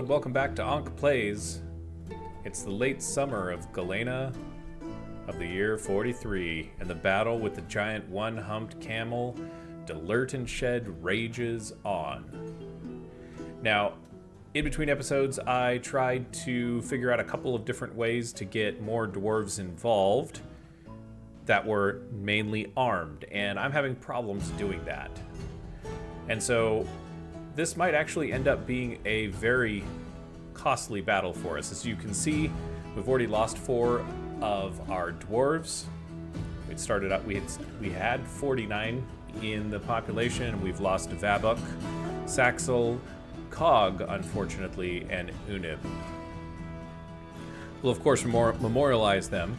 and welcome back to Ankh Plays. It's the late summer of Galena of the year 43, and the battle with the giant one-humped camel, Dlertenshed, rages on. Now, in between episodes, I tried to figure out a couple of different ways to get more dwarves involved that were mainly armed, and I'm having problems doing that. And so this might actually end up being a very costly battle for us. As you can see, we've already lost 4 of our dwarves. It started out, we had 49 in the population, and we've lost Vabuk, Saxel, Cog, unfortunately, and Unib. We'll of course memorialize them.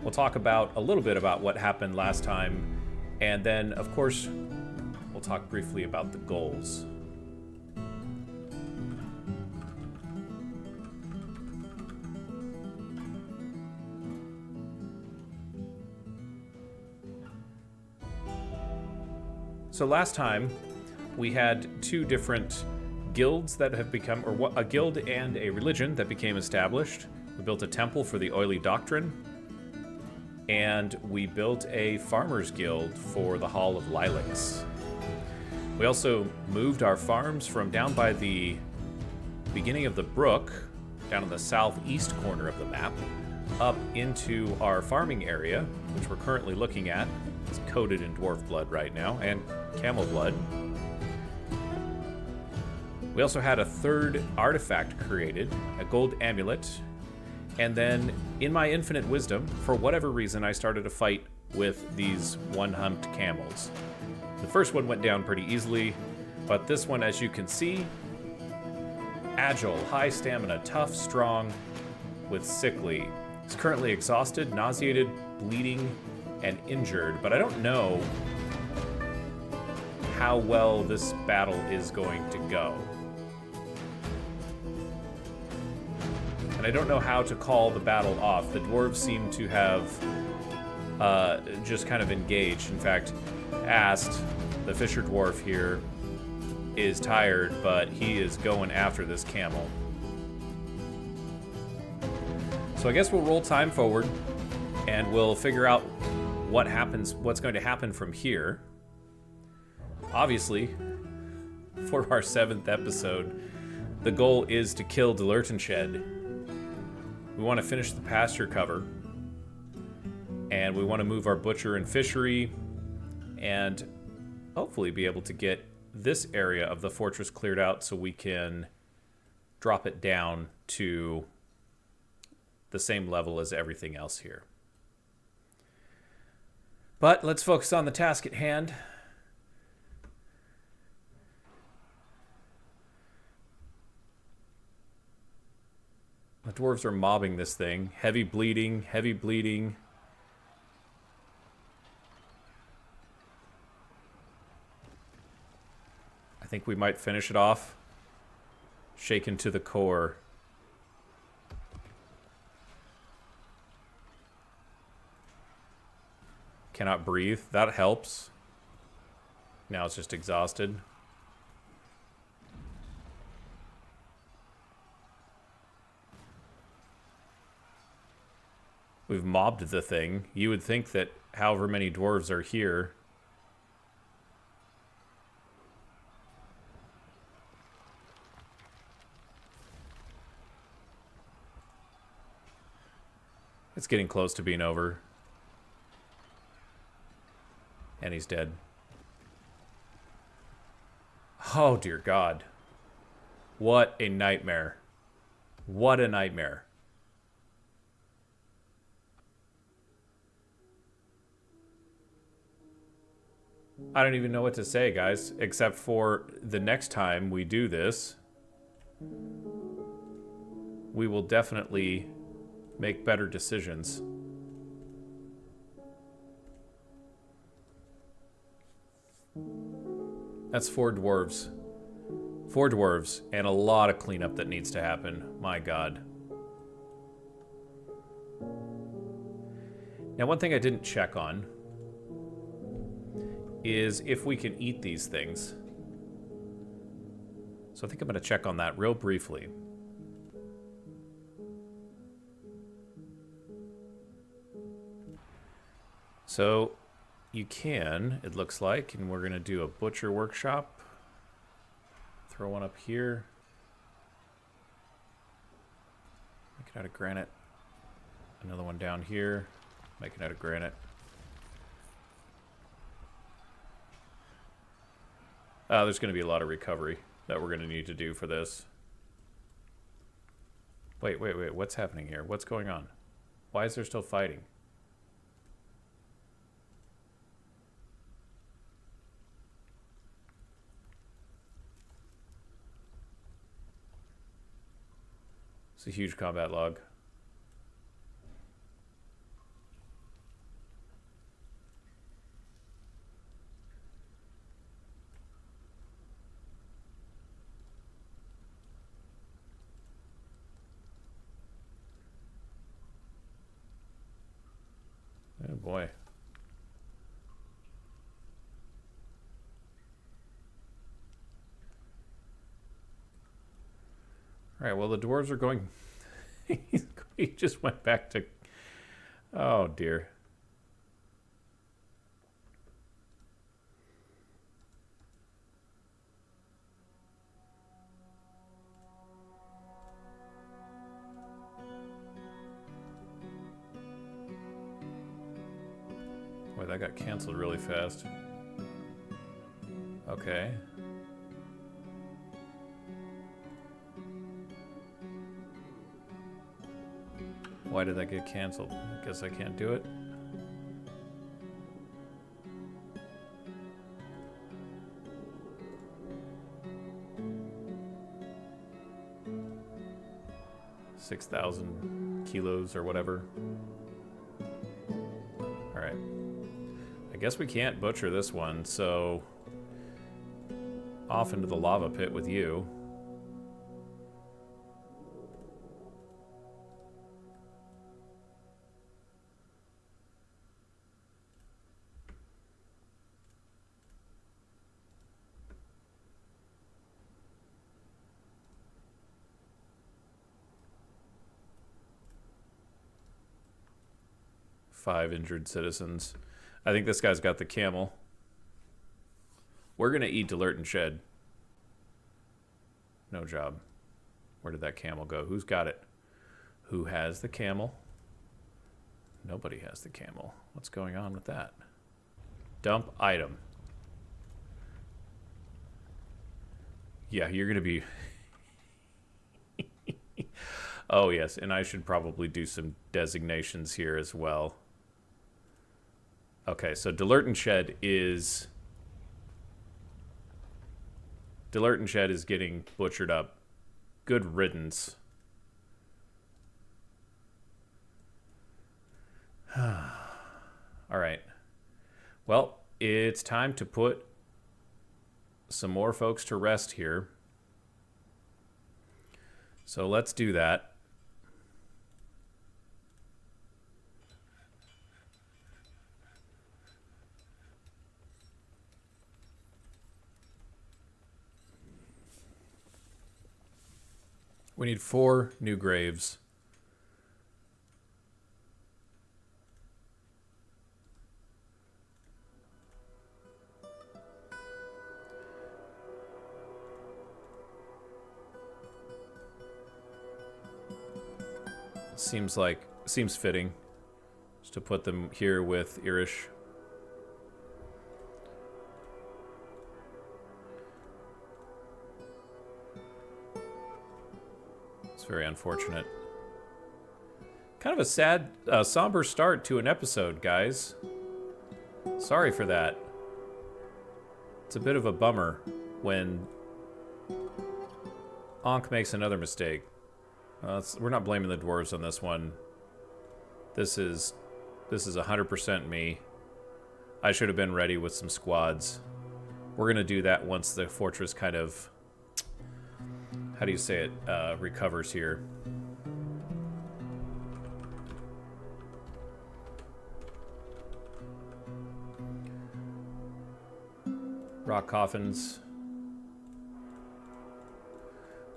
We'll talk about a little bit about what happened last time, and then of course we'll talk briefly about the goals. So last time we had 2 different guilds that have become, or a guild and a religion that became established. We built a temple for the Oily Doctrine, and we built a farmers guild for the Hall of Lilacs. We also moved our farms from down by the beginning of the brook, down in the southeast corner of the map, up into our farming area, which we're currently looking at. It's coated in dwarf blood right now, and camel blood. We also had a 3rd artifact created, a gold amulet, and then, in my infinite wisdom, for whatever reason, I started a fight with these one-humped camels. The first one went down pretty easily, but this one, as you can see, agile, high stamina, tough, strong, with sickly. He's currently exhausted, nauseated, bleeding, and injured, but I don't know how well this battle is going to go. And I don't know how to call the battle off. The dwarves seem to have just kind of engaged. In fact, Ast, the fisher dwarf here, is tired, but he is going after this camel. So I guess we'll roll time forward, and we'll figure out what's going to happen from here. Obviously, for our 7th episode, the goal is to kill Dlertenshed. We want to finish the pasture cover, and we want to move our butcher and fishery, and hopefully be able to get this area of the fortress cleared out so we can drop it down to the same level as everything else here. But let's focus on the task at hand. The dwarves are mobbing this thing. Heavy bleeding, heavy bleeding. I think we might finish it off. Shaken to the core. Cannot breathe. That helps. Now it's just exhausted. We've mobbed the thing. You would think that however many dwarves are here, it's getting close to being over. And he's dead. Oh, dear God. What a nightmare. What a nightmare. I don't even know what to say, guys, except for the next time we do this, we will definitely make better decisions. That's 4 dwarves. 4 dwarves, and a lot of cleanup that needs to happen. My God. Now, one thing I didn't check on is if we can eat these things. So I think I'm going to check on that real briefly. So you can, it looks like, and we're going to do a butcher workshop. Throw one up here. Make it out of granite. Another one down here. Make it out of granite. There's going to be a lot of recovery that we're going to need to do for this. Wait. What's happening here? What's going on? Why is there still fighting? It's a huge combat log. Oh boy. Alright, well the dwarves are going... he just went back to... Oh dear. Boy, that got canceled really fast. Okay. Why did that get canceled? I guess I can't do it. $6,000 kilos or whatever. Alright. I guess we can't butcher this one, so off into the lava pit with you. Five injured citizens. I think this guy's got the camel. We're gonna eat alert and shed. No job. Where did that camel go? Who's got it? Who has the camel? Nobody has the camel. What's going on with that? Dump item. Yeah, you're gonna be... Oh yes, and I should probably do some designations here as well. Okay, so Delert Shed is getting butchered up. Good riddance. Alright. Well, it's time to put some more folks to rest here. So let's do that. We need 4 new graves. Seems fitting just to put them here with Irish. It's very unfortunate. Kind of a sad, somber start to an episode, guys. Sorry for that. It's a bit of a bummer when Ankh makes another mistake. We're not blaming the dwarves on this one. This is 100% me. I should have been ready with some squads. We're gonna do that once the fortress kind of, how do you say it, recovers here. Rock coffins.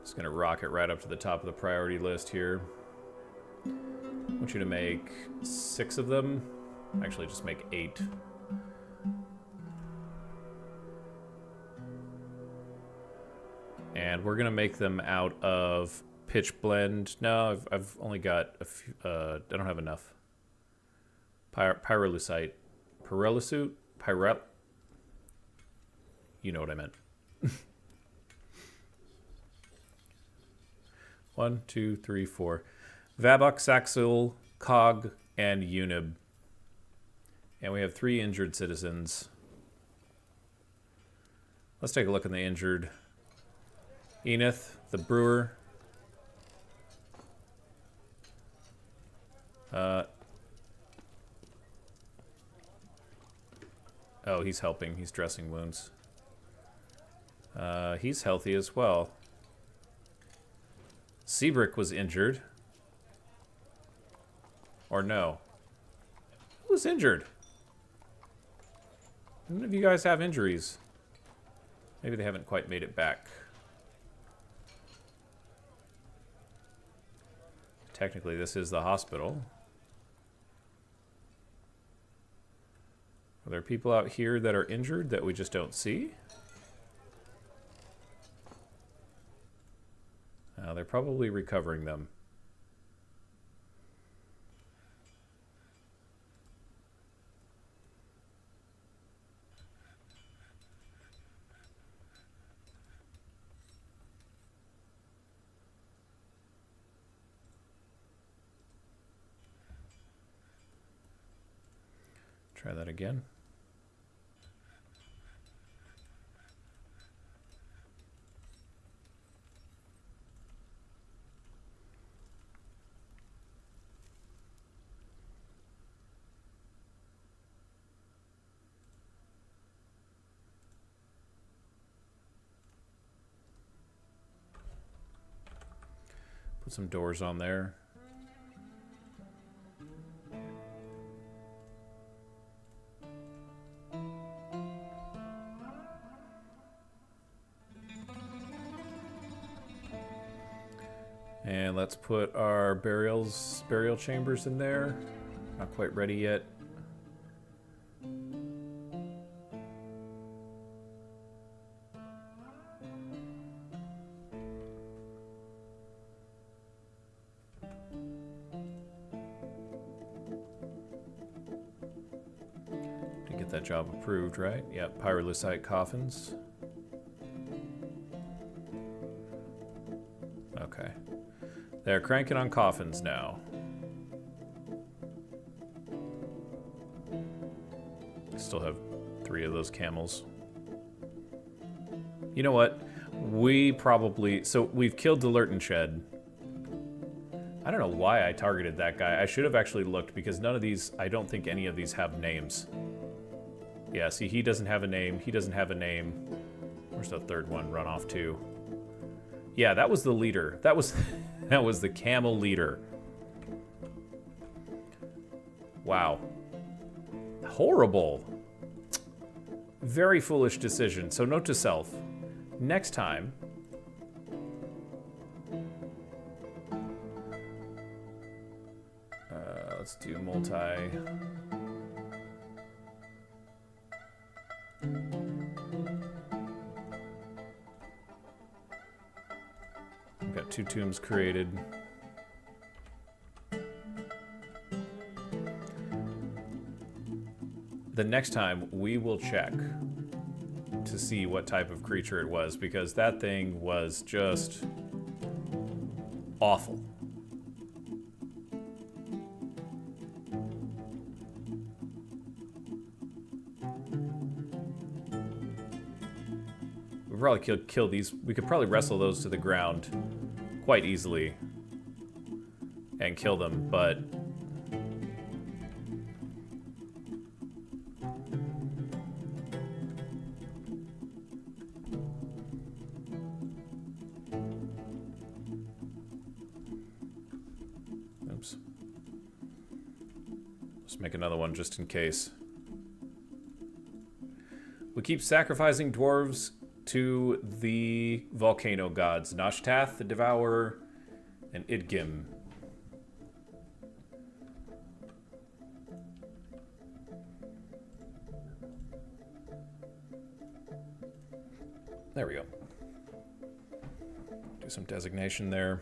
Just gonna rocket right up to the top of the priority list here. I want you to make 6 of them. Actually, just make 8. And we're going to make them out of pitch blend. No, I've only got a few. I don't have enough. Pyrolusite. Pyrolusite? You know what I meant. 1, 2, 3, 4. Vabok, Saxil, Cog, and Unib. And we have 3 injured citizens. Let's take a look at the injured. Enith, the brewer. Oh, he's helping. He's dressing wounds. He's healthy as well. Seabrick was injured. Or no? Who was injured? None of you guys have injuries. Maybe they haven't quite made it back. Technically, this is the hospital. Are there people out here that are injured that we just don't see? They're probably recovering them. Try that again. Put some doors on there. And let's put our burial chambers in there. Not quite ready yet. To get that job approved, right? Yep, pyrolusite coffins. Okay. They're cranking on coffins now. Still have 3 of those camels. You know what? We probably... So we've killed Delertenshed. I don't know why I targeted that guy. I should have actually looked because none of these... I don't think any of these have names. Yeah, see, he doesn't have a name. He doesn't have a name. Where's the third one run off to? Yeah, that was the leader. That was... That was the camel leader. Wow. Horrible. Very foolish decision. So note to self. Next time... let's do multi... Got 2 tombs created. The next time we will check to see what type of creature it was because that thing was just awful. We probably kill these. We could probably wrestle those to the ground quite easily and kill them, but oops. Let's make another one just in case. We keep sacrificing dwarves to the volcano gods, Nashtath, the Devourer, and Idgim. There we go. Do some designation there.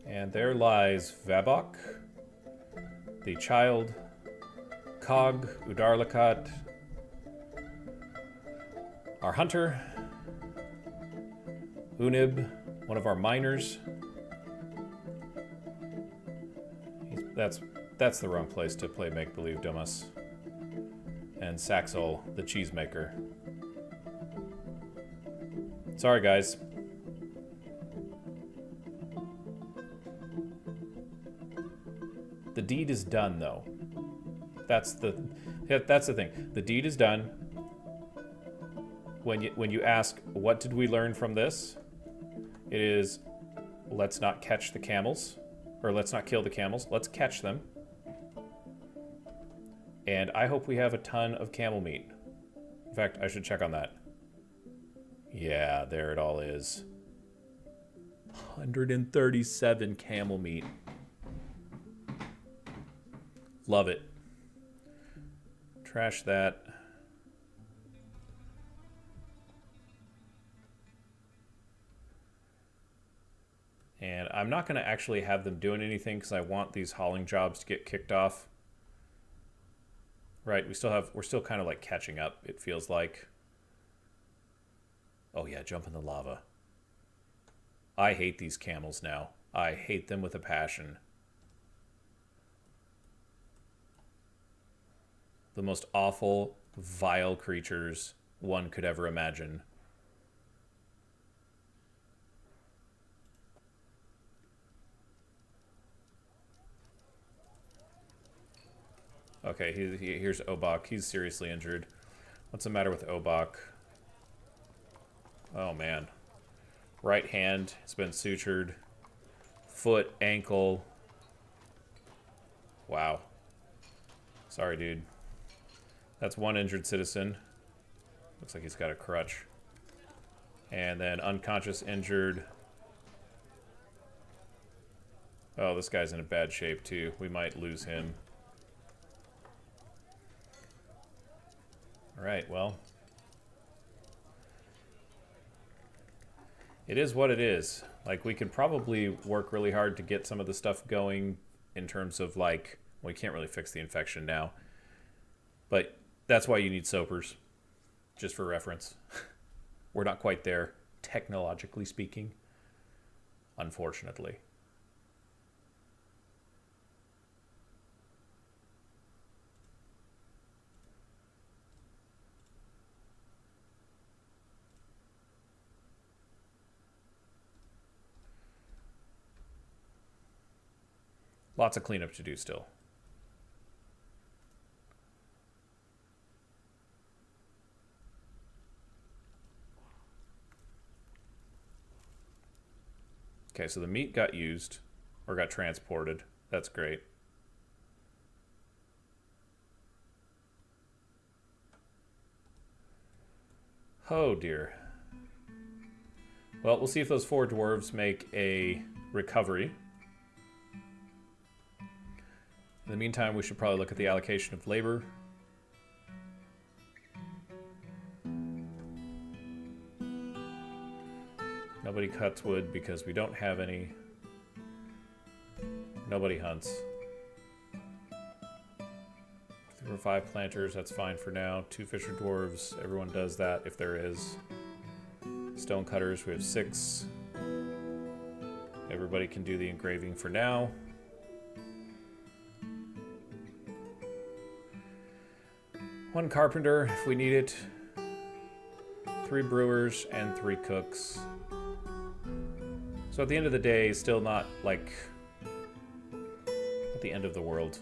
And there lies Vabok, the child, Cog, Udarlakat, our hunter, Unib, one of our miners. That's the wrong place to play make-believe, dumbass. And Saxol, the cheesemaker. Sorry, guys. The deed is done, though. That's the thing. The deed is done. When you ask, what did we learn from this? It is, let's not catch the camels, or let's not kill the camels. Let's catch them. And I hope we have a ton of camel meat. In fact, I should check on that. Yeah, there it all is. 137 camel meat. Love it. Trash that. And I'm not going to actually have them doing anything because I want these hauling jobs to get kicked off. Right, we're still kind of like catching up, it feels like. Oh yeah, jump in the lava. I hate these camels now. I hate them with a passion. The most awful, vile creatures one could ever imagine. Okay, here's Obok. He's seriously injured. What's the matter with Obok? Oh, man. Right hand has been sutured. Foot, ankle. Wow. Sorry, dude. That's one injured citizen. Looks like he's got a crutch. And then unconscious, injured. Oh, this guy's in a bad shape, too. We might lose him. Alright, well. It is what it is. Like, we could probably work really hard to get some of the stuff going in terms of, like, we can't really fix the infection now. But that's why you need soapers, just for reference. We're not quite there, technologically speaking, unfortunately. Lots of cleanup to do still. Okay, so the meat got used, or got transported. That's great. Oh dear. Well, we'll see if those 4 dwarves make a recovery. In the meantime, we should probably look at the allocation of labor. Nobody cuts wood because we don't have any. Nobody hunts. 3 or 5 planters, that's fine for now. 2 fisher dwarves, everyone does that if there is. Stone cutters, we have 6. Everybody can do the engraving for now. One carpenter if we need it. 3 brewers and 3 cooks. So at the end of the day, still not like at the end of the world.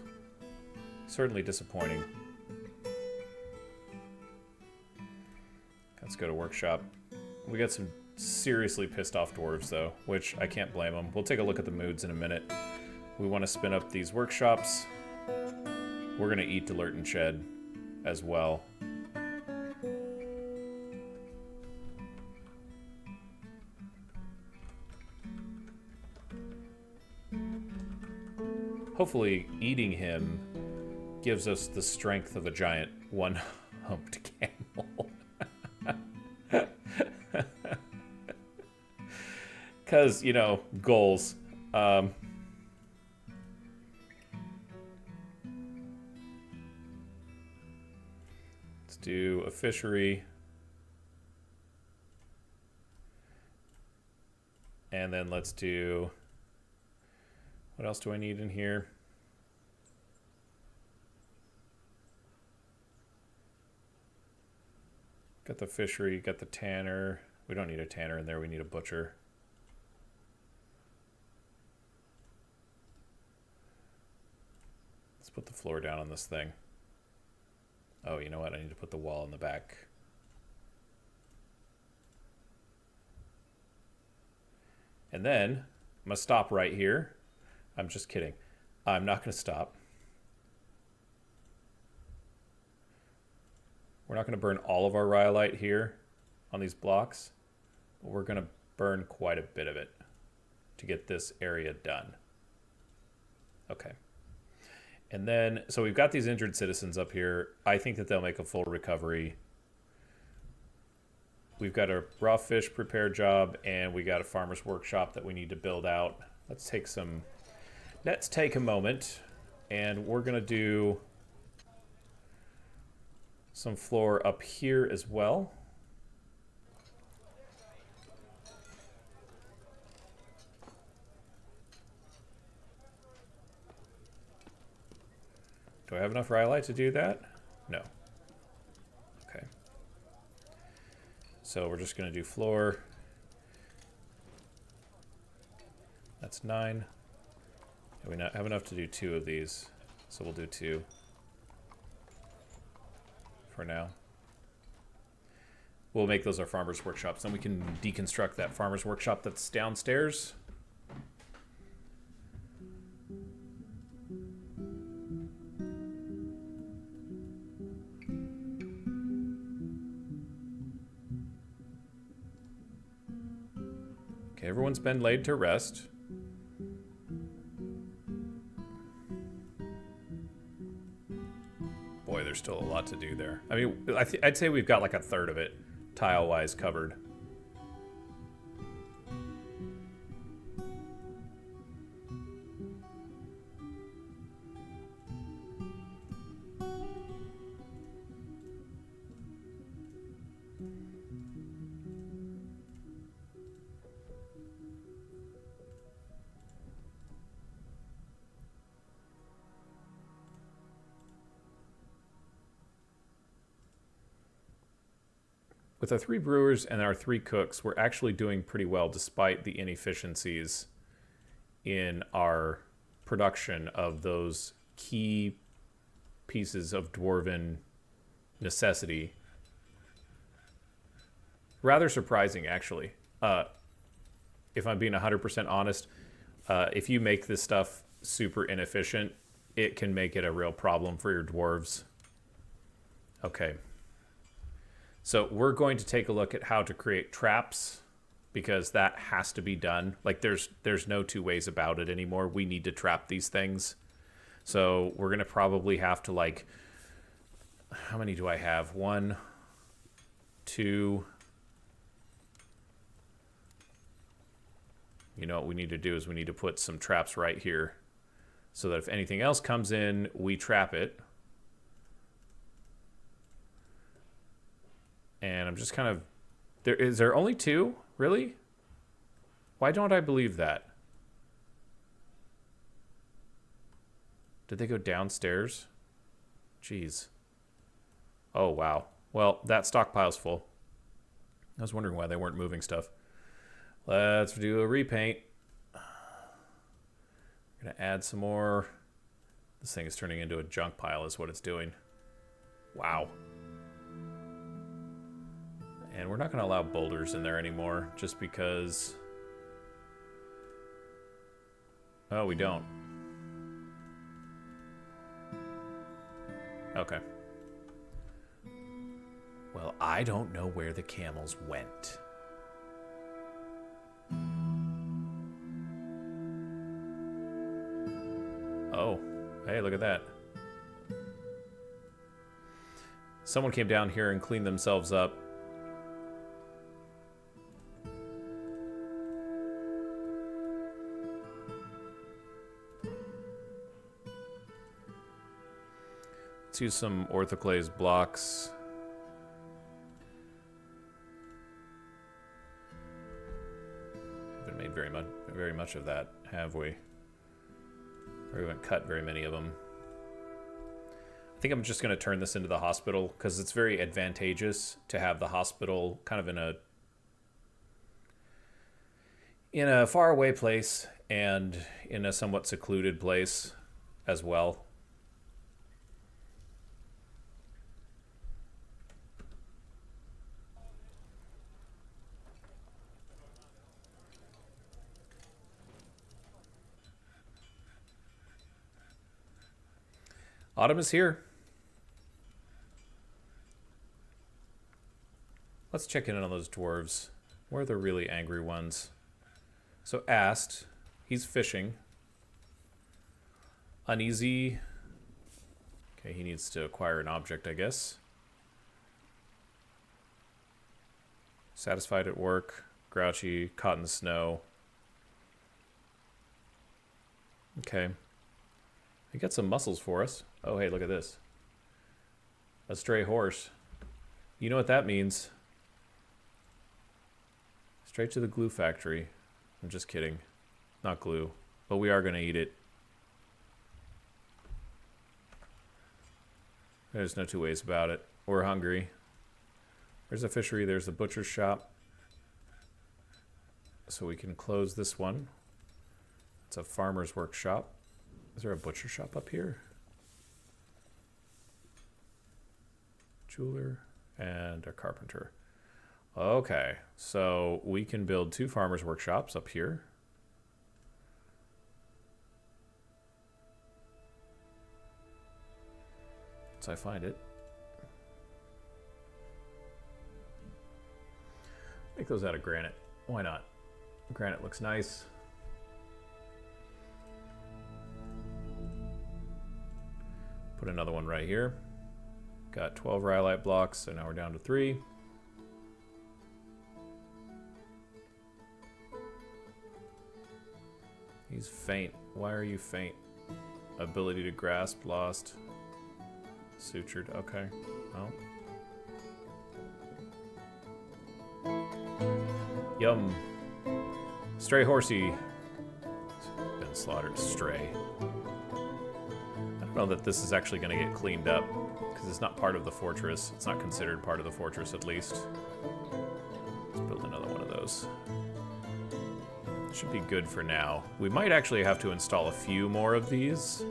Certainly disappointing. Let's go to workshop. We got some seriously pissed off dwarves though, which I can't blame them. We'll take a look at the moods in a minute. We want to spin up these workshops. We're going to eat Delert and Shed as well. hopefully eating him gives us the strength of a giant one-humped camel. Because, you know, goals. Let's do a fishery. And then let's do... What else do I need in here? Got the fishery, got the tanner. We don't need a tanner in there, we need a butcher. Let's put the floor down on this thing. Oh, you know what? I need to put the wall in the back. And then I'm going to stop right here. I'm just kidding. I'm not going to stop. We're not going to burn all of our rhyolite here on these blocks, but we're going to burn quite a bit of it to get this area done. Okay. And then, so we've got these injured citizens up here. I think that they'll make a full recovery. We've got a raw fish prepare job, and we got a farmer's workshop that we need to build out. Let's take a moment, and we're going to do some floor up here as well. Do I have enough rhyolite to do that? No. Okay. So we're just going to do floor. That's 9. And we not have enough to do 2 of these, so we'll do 2 for now. We'll make those our farmers' workshops, then we can deconstruct that farmers' workshop that's downstairs. Okay, everyone's been laid to rest. Boy, there's still a lot to do there. I mean, I'd say we've got like a third of it tile-wise covered. With our 3 brewers and our 3 cooks, we're actually doing pretty well despite the inefficiencies in our production of those key pieces of dwarven necessity. Rather surprising, actually. If I'm being 100% honest, if you make this stuff super inefficient, it can make it a real problem for your dwarves. Okay. So we're going to take a look at how to create traps, because that has to be done. Like there's no 2 ways about it anymore. We need to trap these things. So we're going to probably have to, like, how many do I have? 1, 2. You know what we need to do is we need to put some traps right here so that if anything else comes in, we trap it. And I'm just kind of... Is there only 2? Really? Why don't I believe that? Did they go downstairs? Jeez. Oh, wow. Well, that stockpile's full. I was wondering why they weren't moving stuff. Let's do a repaint. I'm going to add some more. This thing is turning into a junk pile is what it's doing. Wow. And we're not going to allow boulders in there anymore, just because... Oh, we don't. Okay. Well, I don't know where the camels went. Oh. Hey, look at that. Someone came down here and cleaned themselves up. Let's use some orthoclase blocks. Haven't made very much of that, have we? Or we haven't cut very many of them. I think I'm just going to turn this into the hospital because it's very advantageous to have the hospital kind of in a faraway place and in a somewhat secluded place as well. Autumn is here. Let's check in on those dwarves. Where are the really angry ones? So Ast, he's fishing. Uneasy. Okay, he needs to acquire an object, I guess. Satisfied at work. Grouchy, caught in the snow. Okay. He got some muscles for us. Oh, hey, look at this. A stray horse. You know what that means. Straight to the glue factory. I'm just kidding. Not glue. But we are going to eat it. There's no two ways about it. We're hungry. There's a fishery. There's the butcher's shop. So we can close this one. It's a farmer's workshop. Is there a butcher shop up here? Jeweler and a carpenter. Okay, so we can build 2 farmers' workshops up here. Once I find it. Make those out of granite. Why not? Granite looks nice. Put another one right here. Got 12 rhyolite blocks, so now we're down to 3. He's faint. Why are you faint? Ability to grasp lost. Sutured. Okay. Oh. Yum. Stray horsey. Been slaughtered. Stray. I don't know that this is actually going to get cleaned up because it's not part of the fortress. It's not considered part of the fortress, at least. Let's build another one of those. Should be good for now. We might actually have to install a few more of these,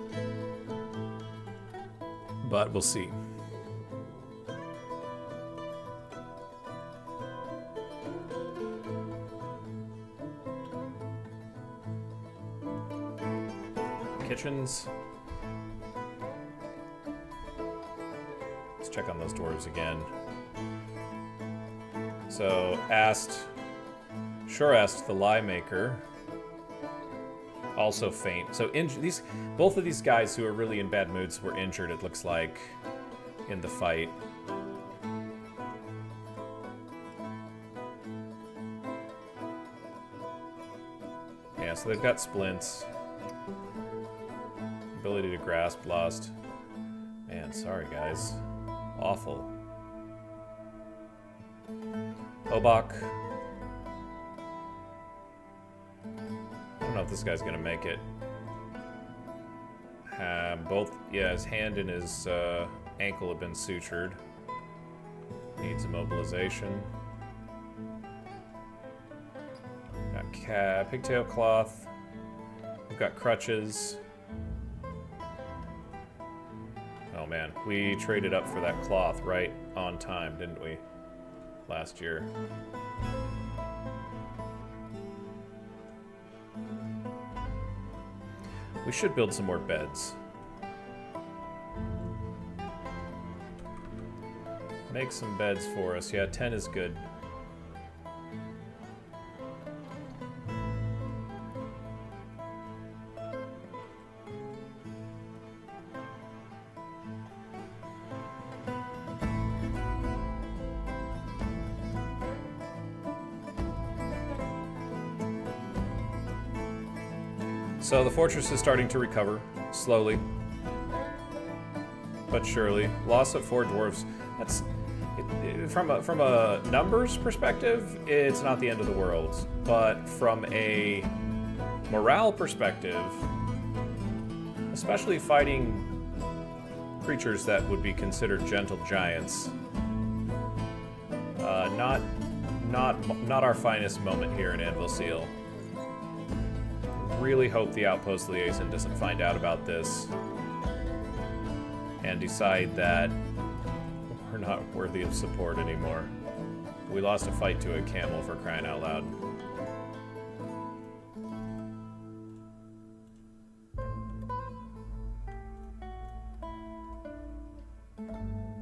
but we'll see. Kitchens. Let's check on those dwarves again. So, Shorest, the lie maker, also faint. So both of these guys who are really in bad moods were injured, it looks like, in the fight. Yeah, so they've got splints. Ability to grasp lost. Man, sorry guys. Awful. Obak. I don't know if this guy's gonna make it. His hand and his ankle have been sutured. Needs immobilization. Got pigtail cloth. We've got crutches. Oh man, we traded up for that cloth right on time, didn't we? Last year. We should build some more beds. Make some beds for us. Yeah, 10 is good. So the fortress is starting to recover, slowly, but surely. Loss of 4 dwarves. That's from a numbers perspective, it's not the end of the world. But from a morale perspective, especially fighting creatures that would be considered gentle giants, not our finest moment here in Anvilseal. Really hope the outpost liaison doesn't find out about this and decide that we're not worthy of support anymore. We lost a fight to a camel, for crying out loud.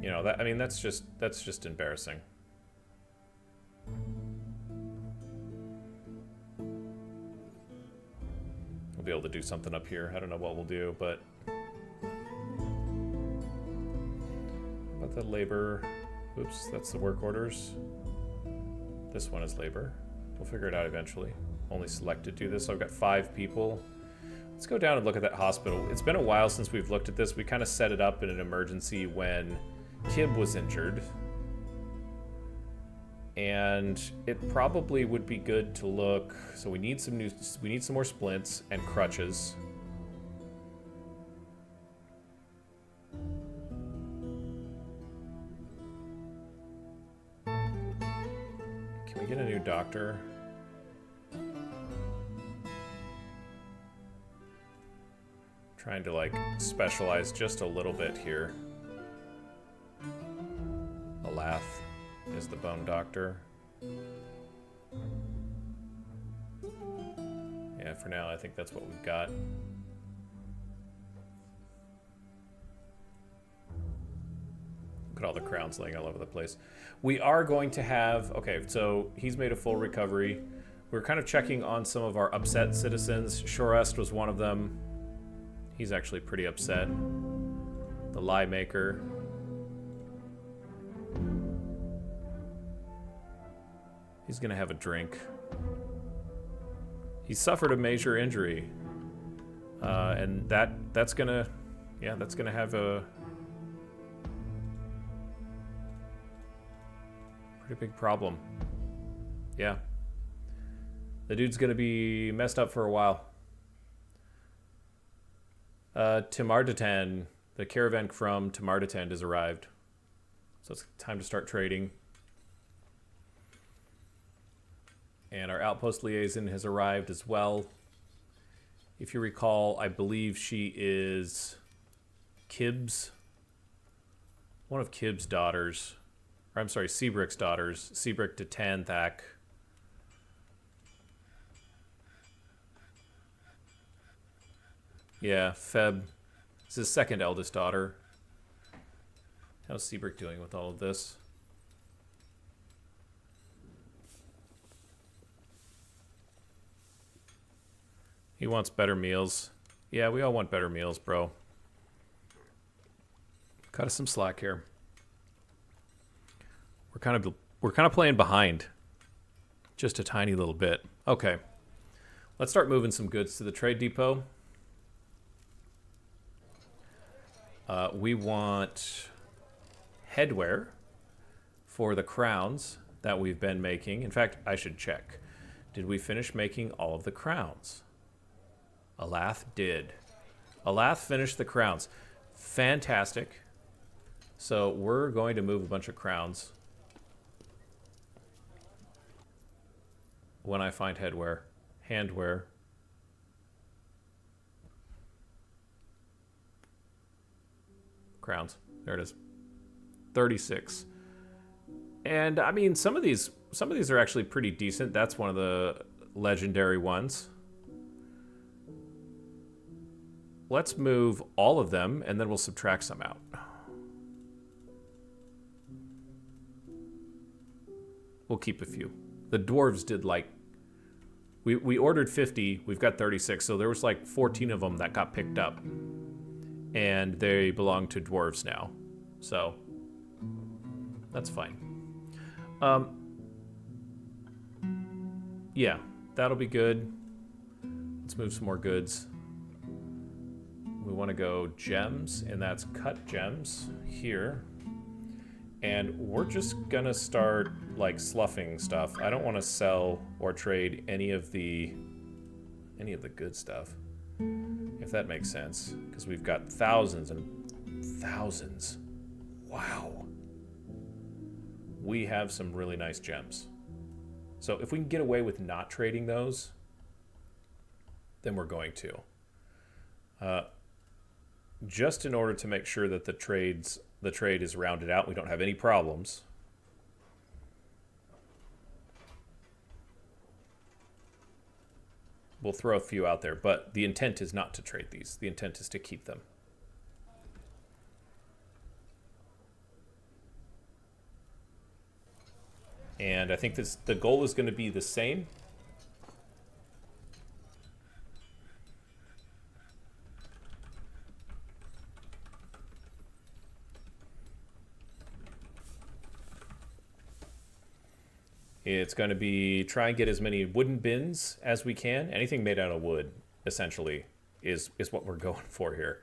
You know, that, I mean, that's just embarrassing. We'll be able to do something up here. I don't know what we'll do, but the labor. Oops, that's the work orders. This one is labor. We'll figure it out eventually. Only select to do this. So I've got 5 people. Let's go down and look at that hospital. It's been a while since we've looked at this. We kind of set it up in an emergency when Kib was injured. And it probably would be good to look. So we need some more splints and crutches. Can we get a new doctor? Trying to like specialize just a little bit here. Alath is the bone doctor. Yeah, for now I think that's what we've got. Look at all the crowns laying all over the place. We are going to have, okay, so he's made a full recovery. We're kind of checking on some of our upset citizens. Shorest was one of them. He's actually pretty upset. The Lie Maker. He's gonna have a drink. He suffered a major injury. And that's gonna have a pretty big problem. Yeah. The dude's gonna be messed up for a while. Timardatan, the caravan from Timardatan has arrived. So it's time to start trading. And our outpost liaison has arrived as well. If you recall, I believe she is Kib's, one of Kib's daughters. Or I'm sorry, Seabrick's daughters. Seabrick to Tanthak. Yeah, Feb is his second eldest daughter. How's Seabrick doing with all of this? He wants better meals. Yeah, we all want better meals, bro. Cut us some slack here. We're kind of playing behind. Just a tiny little bit. Okay. Let's start moving some goods to the trade depot. We want headwear for the crowns that we've been making. In fact, I should check. Did we finish making all of the crowns? Alath did. Alath finished the crowns. Fantastic. So we're going to move a bunch of crowns when I find headwear. Handwear. Crowns. There it is. 36. And I mean, some of these are actually pretty decent. That's one of the legendary ones. Let's move all of them, and then we'll subtract some out. We'll keep a few. The dwarves did like... We ordered 50, we've got 36, so there was like 14 of them that got picked up. And they belong to dwarves now. So, that's fine. Yeah, that'll be good. Let's move some more goods. We want to go gems, and that's cut gems here. And we're just gonna start like sloughing stuff. I don't want to sell or trade any of the good stuff, if that makes sense, because we've got thousands and thousands. Wow. We have some really nice gems. So if we can get away with not trading those, then we're going to. Just in order to make sure that the trade is rounded out, we don't have any problems. We'll throw a few out there, but the intent is not to trade these. The intent is to keep them. And I think the goal is going to be the same. It's going to be try and get as many wooden bins as we can. Anything made out of wood, essentially, is what we're going for here.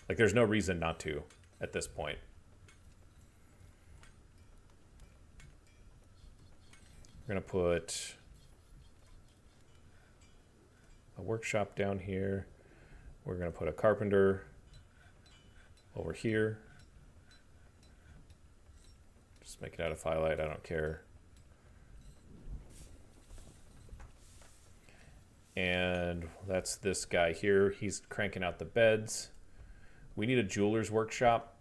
Like, there's no reason not to at this point. We're going to put a workshop down here. We're going to put a carpenter over here. Just make it out of firelight, I don't care. And that's this guy here. He's cranking out the beds. We need a jeweler's workshop.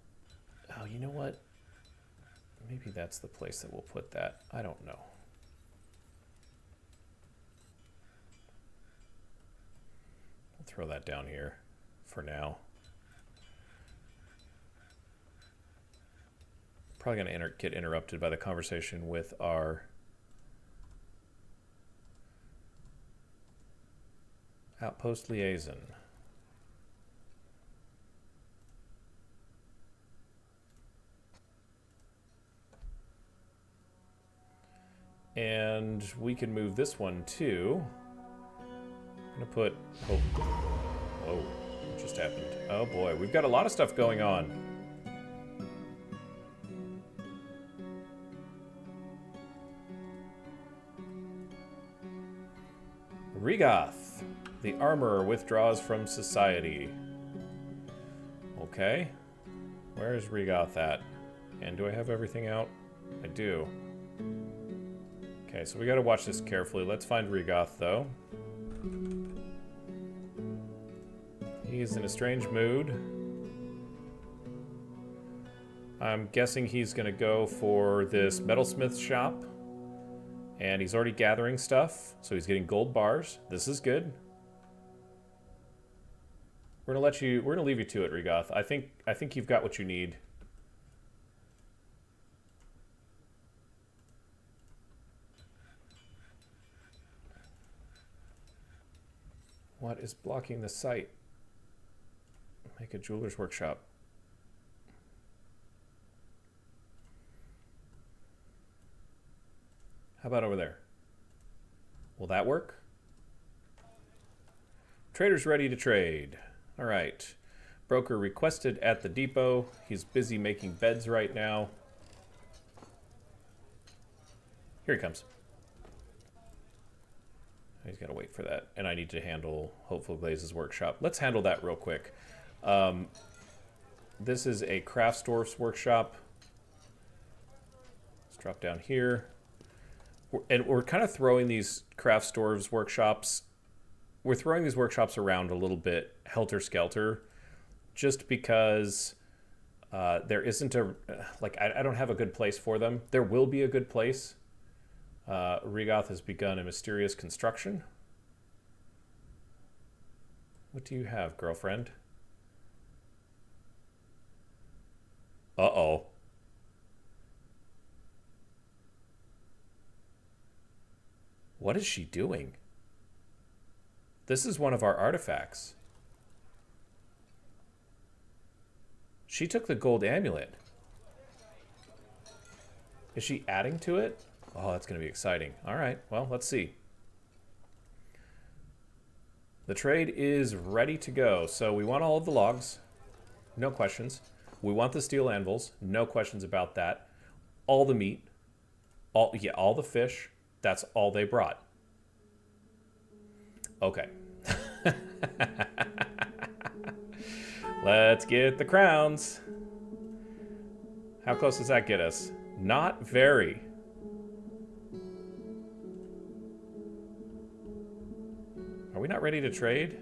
Oh, you know what? Maybe that's the place that we'll put that. I don't know. I'll throw that down here for now. Probably going to get interrupted by the conversation with our outpost liaison. And we can move this one too. I'm gonna put, oh, whoa, what just happened? Oh boy, we've got a lot of stuff going on. Regoth. The armorer withdraws from society. Okay. Where is Regoth at? And do I have everything out? I do. Okay, so we gotta watch this carefully. Let's find Regoth, though. He's in a strange mood. I'm guessing he's gonna go for this metalsmith shop. And he's already gathering stuff, so he's getting gold bars. This is good. We're gonna leave you to it, Regoth. I think you've got what you need. What is blocking the site? Make a jeweler's workshop. How about over there? Will that work? Trader's ready to trade. All right. Broker requested at the depot. He's busy making beds right now. Here he comes. He's got to wait for that. And I need to handle Hopeful Glaze's workshop. Let's handle that real quick. This is a Dwarf's workshop. Let's drop down here. And we're kind of throwing these Dwarves workshops. We're throwing these workshops around a little bit helter-skelter just because there isn't a... I don't have a good place for them. There will be a good place. Regoth has begun a mysterious construction. What do you have, girlfriend? Uh-oh. What is she doing? This is one of our artifacts. She took the gold amulet. Is she adding to it? Oh, that's going to be exciting. All right, well, let's see. The trade is ready to go. So we want all of the logs. No questions. We want the steel anvils. No questions about that. All the meat. All the fish. That's all they brought. Okay. Let's get the crowns. How close does that get us? Not very. Are we not ready to trade?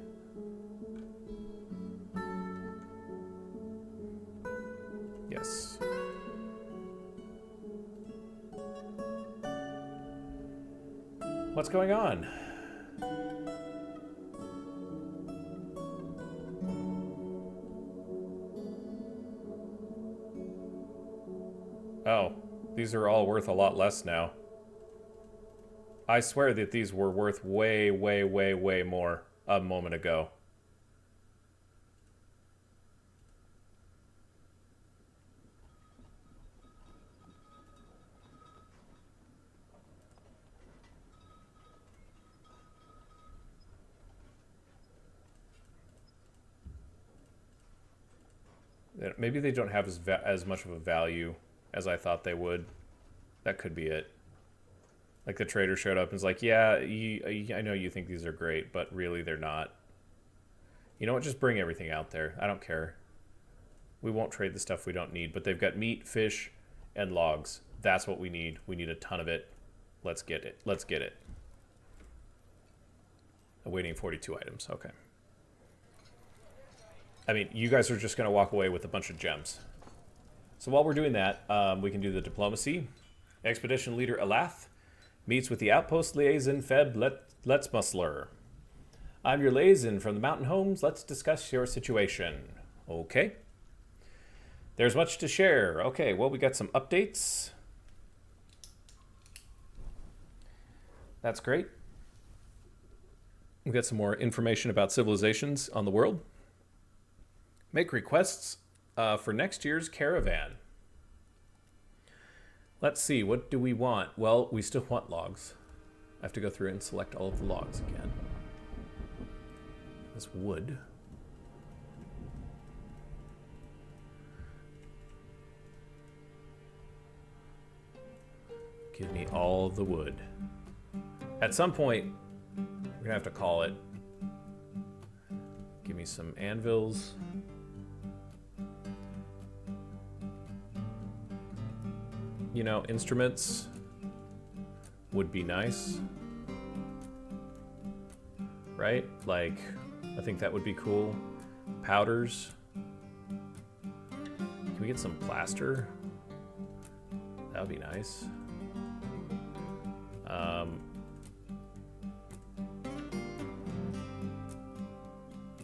Yes. What's going on? Oh, these are all worth a lot less now. I swear that these were worth way, way, way, way more a moment ago. Maybe they don't have as much of a value as I thought they would. That could be it. Like the trader showed up and was like, yeah, I know you think these are great, but really they're not. You know what? Just bring everything out there. I don't care. We won't trade the stuff we don't need, but they've got meat, fish, and logs. That's what we need. We need a ton of it. Let's get it. Let's get it. Awaiting 42 items. Okay. I mean, you guys are just going to walk away with a bunch of gems. So while we're doing that, we can do the diplomacy. Expedition leader Elath meets with the outpost liaison Feb Letzmusler. I'm your liaison from the mountain homes. Let's discuss your situation. Okay. There's much to share. Okay, well, we got some updates. That's great. We got some more information about civilizations on the world. Make requests for next year's caravan. Let's see, what do we want? Well, we still want logs. I have to go through and select all of the logs again. This wood. Give me all the wood. At some point, we're gonna have to call it. Give me some anvils. You know, instruments would be nice, right? Like, I think that would be cool. Powders. Can we get some plaster? That would be nice.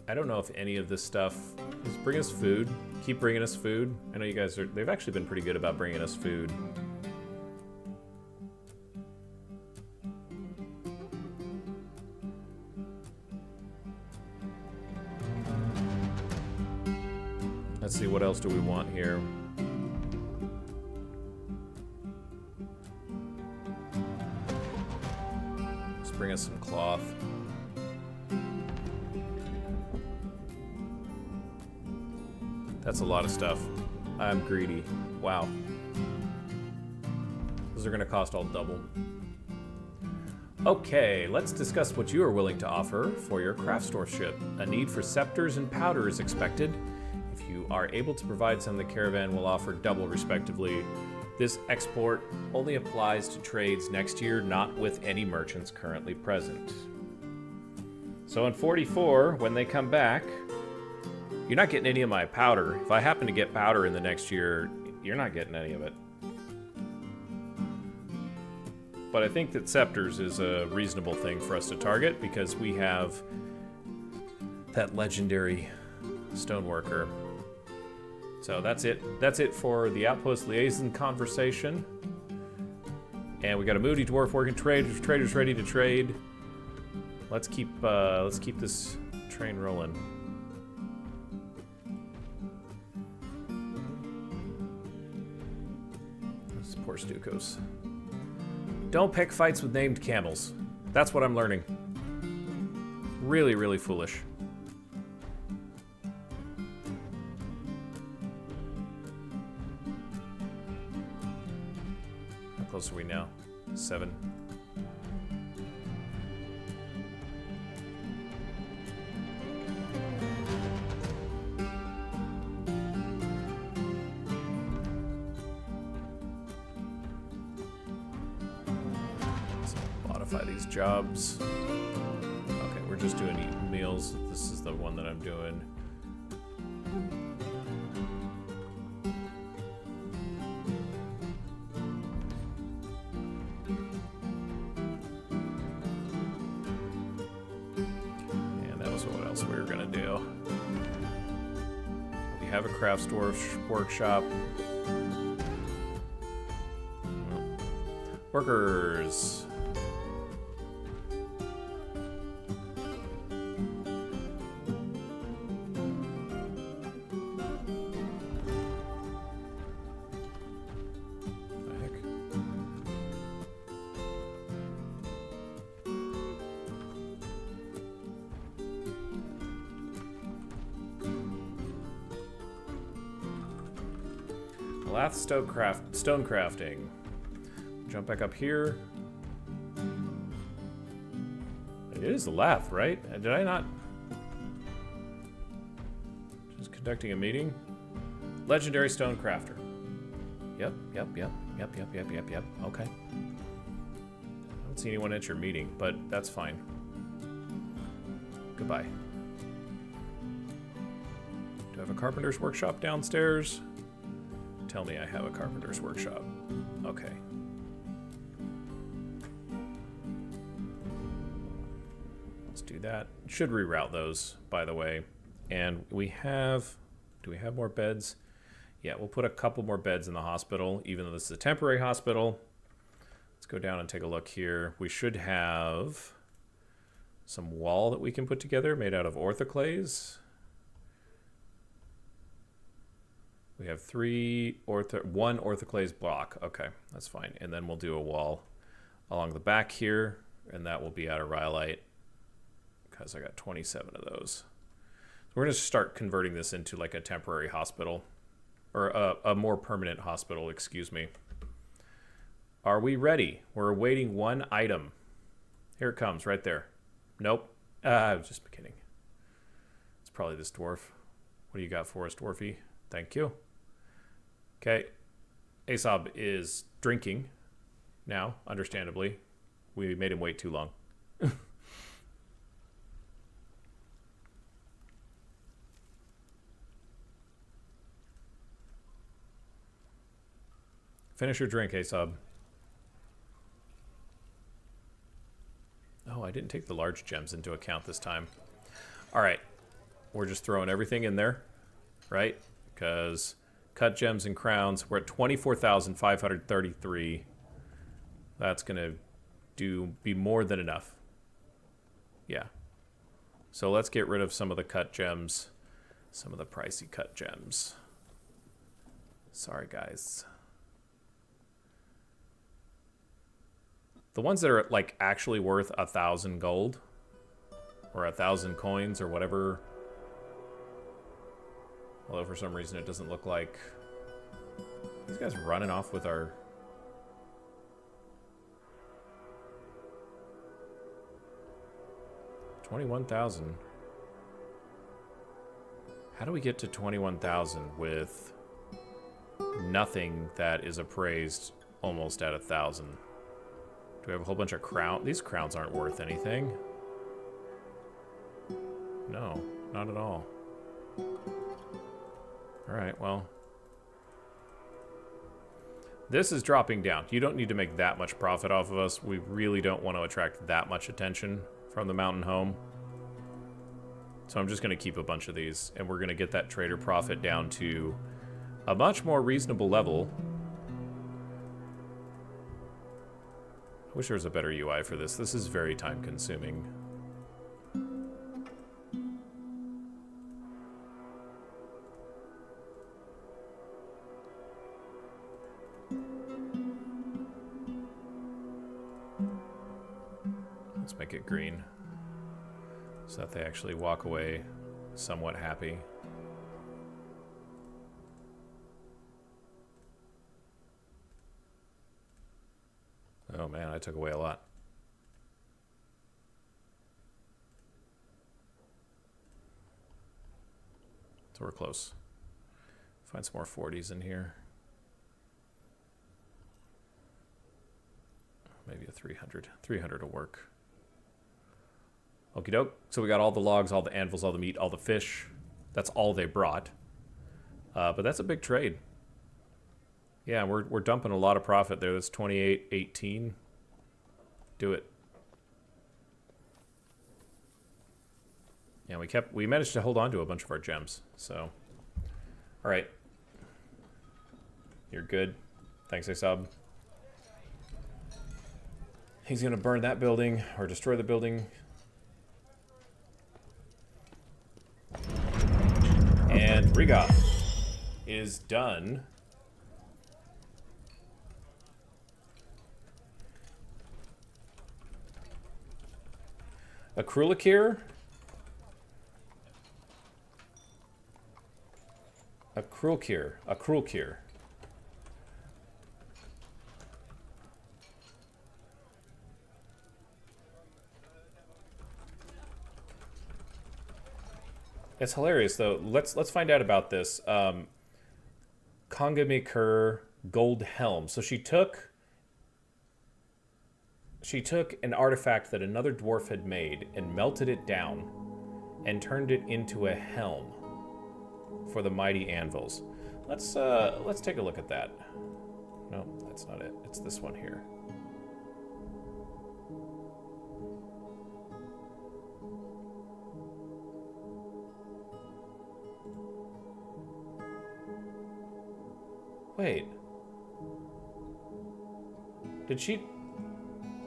I don't know if any of this stuff... Just bring us food. Keep bringing us food. I know you guys are... They've actually been pretty good about bringing us food. Let's see, what else do we want here? Let's bring us some cloth. That's a lot of stuff. I'm greedy. Wow. Those are going to cost all double. Okay, let's discuss what you are willing to offer for your craft store ship. A need for scepters and powder is expected. If you are able to provide some, the caravan will offer double respectively. This export only applies to trades next year, not with any merchants currently present. So in 44, when they come back, you're not getting any of my powder. If I happen to get powder in the next year, you're not getting any of it. But I think that scepters is a reasonable thing for us to target because we have that legendary stoneworker. So that's it. That's it for the outpost liaison conversation. And we got a moody dwarf working trade. Traders ready to trade. Let's keep this train rolling. Poor Stukos. Don't pick fights with named camels. That's what I'm learning. Really, really foolish. How close are we now? 7. Let's modify these jobs. Okay, we're just doing eat meals. This is the one that I'm doing. Have a craft workshop. Workers. What the heck? Lath stone crafting. Jump back up here. It is the lath, right? Did I not? Just conducting a meeting. Legendary stone crafter. Yep. Okay. I haven't seen anyone at your meeting, but that's fine. Goodbye. Do I have a carpenter's workshop downstairs? Tell me I have a carpenter's workshop. Okay. Let's do that. Should reroute those, by the way. And we have... Do we have more beds? Yeah, we'll put a couple more beds in the hospital, even though this is a temporary hospital. Let's go down and take a look here. We should have some wall that we can put together made out of orthoclase. We have one orthoclase block. Okay, that's fine. And then we'll do a wall along the back here, and that will be out of rhyolite because I got 27 of those. So we're going to start converting this into like a temporary hospital, or a more permanent hospital, excuse me. Are we ready? We're awaiting one item. Here it comes, right there. Nope. I was just kidding. It's probably this dwarf. What do you got for us, dwarfy? Thank you. Okay, Aesop is drinking now, understandably. We made him wait too long. Finish your drink, Aesop. Oh, I didn't take the large gems into account this time. All right, we're just throwing everything in there, right? Because... cut gems and crowns. We're at 24,533. That's going to be more than enough. Yeah. So let's get rid of some of the cut gems. Some of the pricey cut gems. Sorry, guys. The ones that are like actually worth 1,000 gold. Or 1,000 coins or whatever. Although for some reason it doesn't look like... These guys running off with our... $21,000. How do we get to 21,000 with nothing that is appraised almost at 1,000? Do we have a whole bunch of crowns? These crowns aren't worth anything. No, not at all. Alright, well. This is dropping down. You don't need to make that much profit off of us. We really don't want to attract that much attention from the mountain home. So I'm just going to keep a bunch of these, and we're going to get that trader profit down to a much more reasonable level. I wish there was a better UI for this. This is very time consuming. Let's make it green. so that they actually walk away somewhat happy. Oh man, I took away a lot. So we're close. Find some more 40s in here. Maybe a 300. 300 will work. Okie doke. So we got all the logs, all the anvils, all the meat, all the fish. That's all they brought. But that's a big trade. Yeah, we're dumping a lot of profit there. That's 28.18. Do it. Yeah, we managed to hold on to a bunch of our gems. So, all right. You're good. Thanks, Asab. He's gonna burn that building or destroy the building. And Riga is done. A Krulikir? A Krulkir. A Krulkir. It's hilarious though. Let's find out about this. Kongamikur Gold Helm. So she took an artifact that another dwarf had made and melted it down and turned it into a helm for the mighty anvils. Let's take a look at that. No, that's not it. It's this one here. Wait. Did she...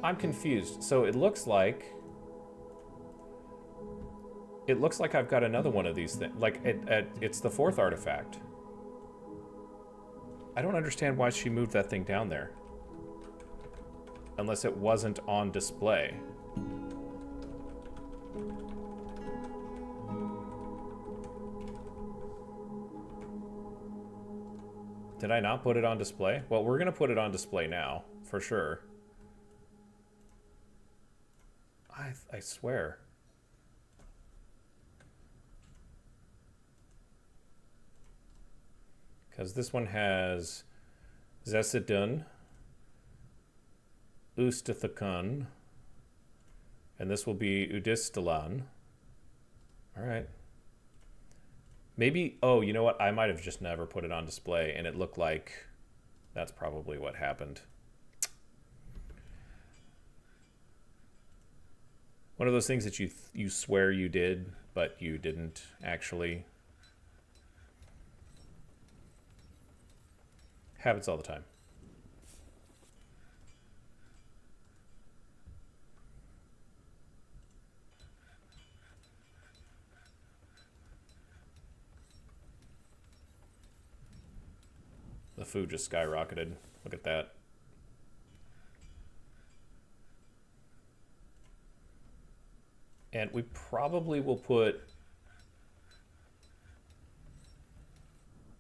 I'm confused. So it looks like I've got another one of these things. Like, it's the fourth artifact. I don't understand why she moved that thing down there. Unless it wasn't on display. Did I not put it on display? Well, we're going to put it on display now, for sure. I swear. Because this one has Zesidun, Ustathakun, and this will be Udistalan. All right. Maybe, oh, you know what? I might have just never put it on display, and it looked like that's probably what happened. One of those things that you swear you did, but you didn't actually. Happens all the time. The food just skyrocketed. Look at that. And we probably will put...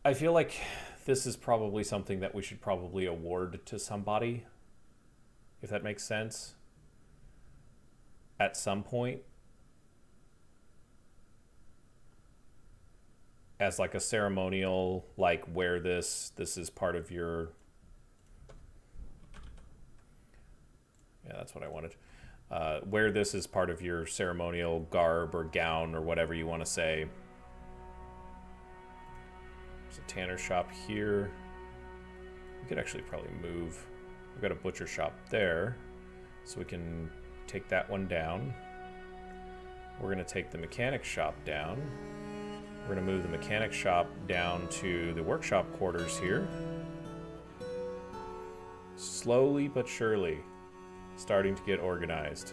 I feel like this is probably something that we should probably award to somebody, if that makes sense, at some point. As like a ceremonial, like wear this is part of your... Yeah, that's what I wanted. Wear this as part of your ceremonial garb or gown or whatever you want to say. There's a tanner shop here. We could actually probably move. We've got a butcher shop there, so we can take that one down. We're going to take the mechanic shop down. We're going to move the mechanic shop down to the workshop quarters here. Slowly but surely, starting to get organized.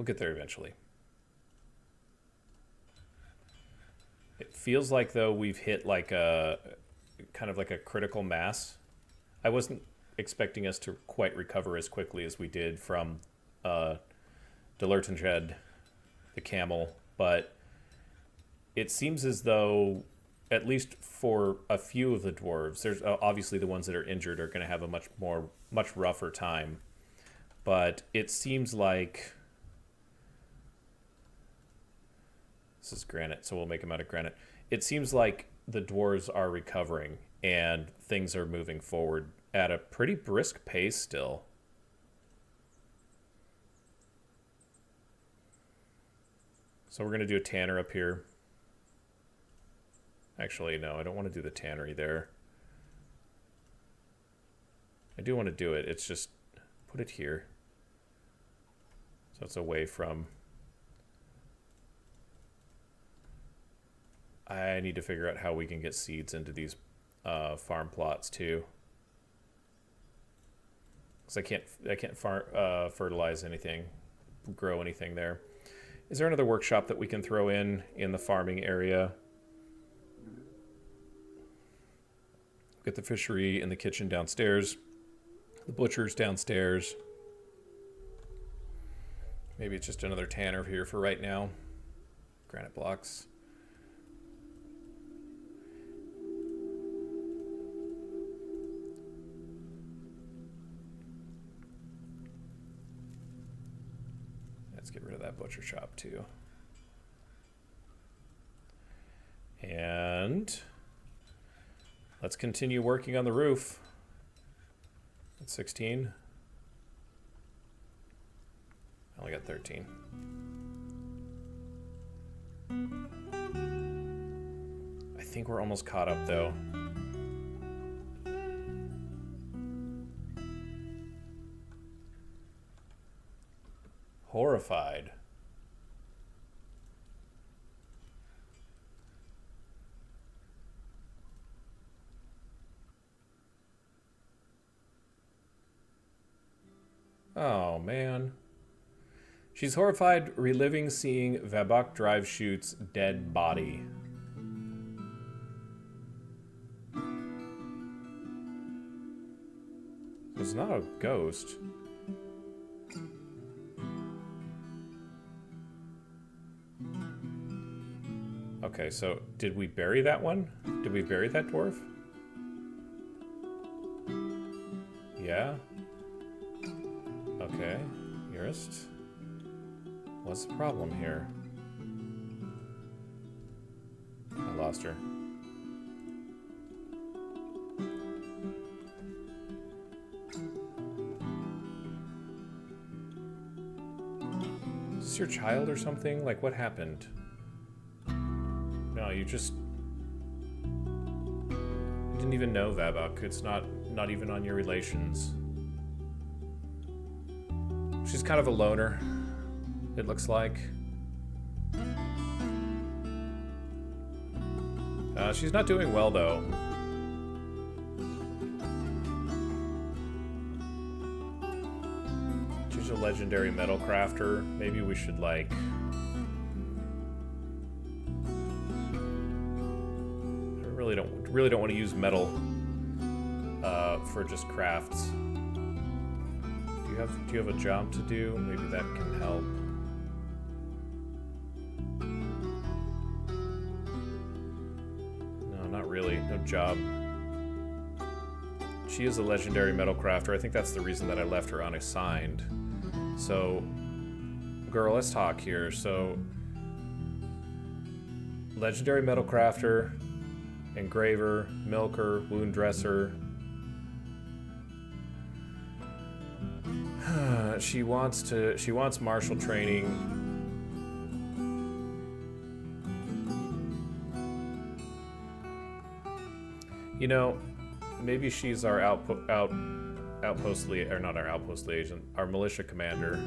We'll get there eventually. It feels like, though, we've hit like a kind of like a critical mass. I wasn't expecting us to quite recover as quickly as we did from Delertenshed, the camel, but it seems as though, at least for a few of the dwarves, there's obviously the ones that are injured are going to have a much rougher time, but it seems like this is granite, so we'll make them out of granite. It seems like the dwarves are recovering and things are moving forward at a pretty brisk pace still. So we're going to do a tanner up here. Actually, no, I don't want to do the tannery there. I do want to do it. It's just put it here. So it's away from... I need to figure out how we can get seeds into these farm plots too. Because I can't fertilize anything, grow anything there. Is there another workshop that we can throw in the farming area? Get the fishery in the kitchen downstairs, the butcher's downstairs. Maybe it's just another tanner here for right now. Granite blocks. Let's get rid of that butcher shop too. And let's continue working on the roof. That's 16. I only got 13. I think we're almost caught up though. Horrified. Oh, man. She's horrified, reliving seeing Vabok Drive Shoot's dead body. It's not a ghost. Okay, so did we bury that one? Did we bury that dwarf? Yeah. Okay, Urist. What's the problem here? I lost her. Is this your child or something? Like, what happened? No, you just... You didn't even know Vabok. It's not even on your relations. She's kind of a loner, it looks like. She's not doing well, though. She's a legendary metal crafter. Maybe we should, like... I really don't want to use metal for just crafts. Do you have a job to do? Maybe that can help. No, not really. No job. She is a legendary metal crafter. I think that's the reason that I left her unassigned. So, girl, let's talk here. So, legendary metal crafter, engraver, milker, wound dresser. She wants martial training. You know, maybe she's our outpost liaison, or not our outpost liaison, our militia commander.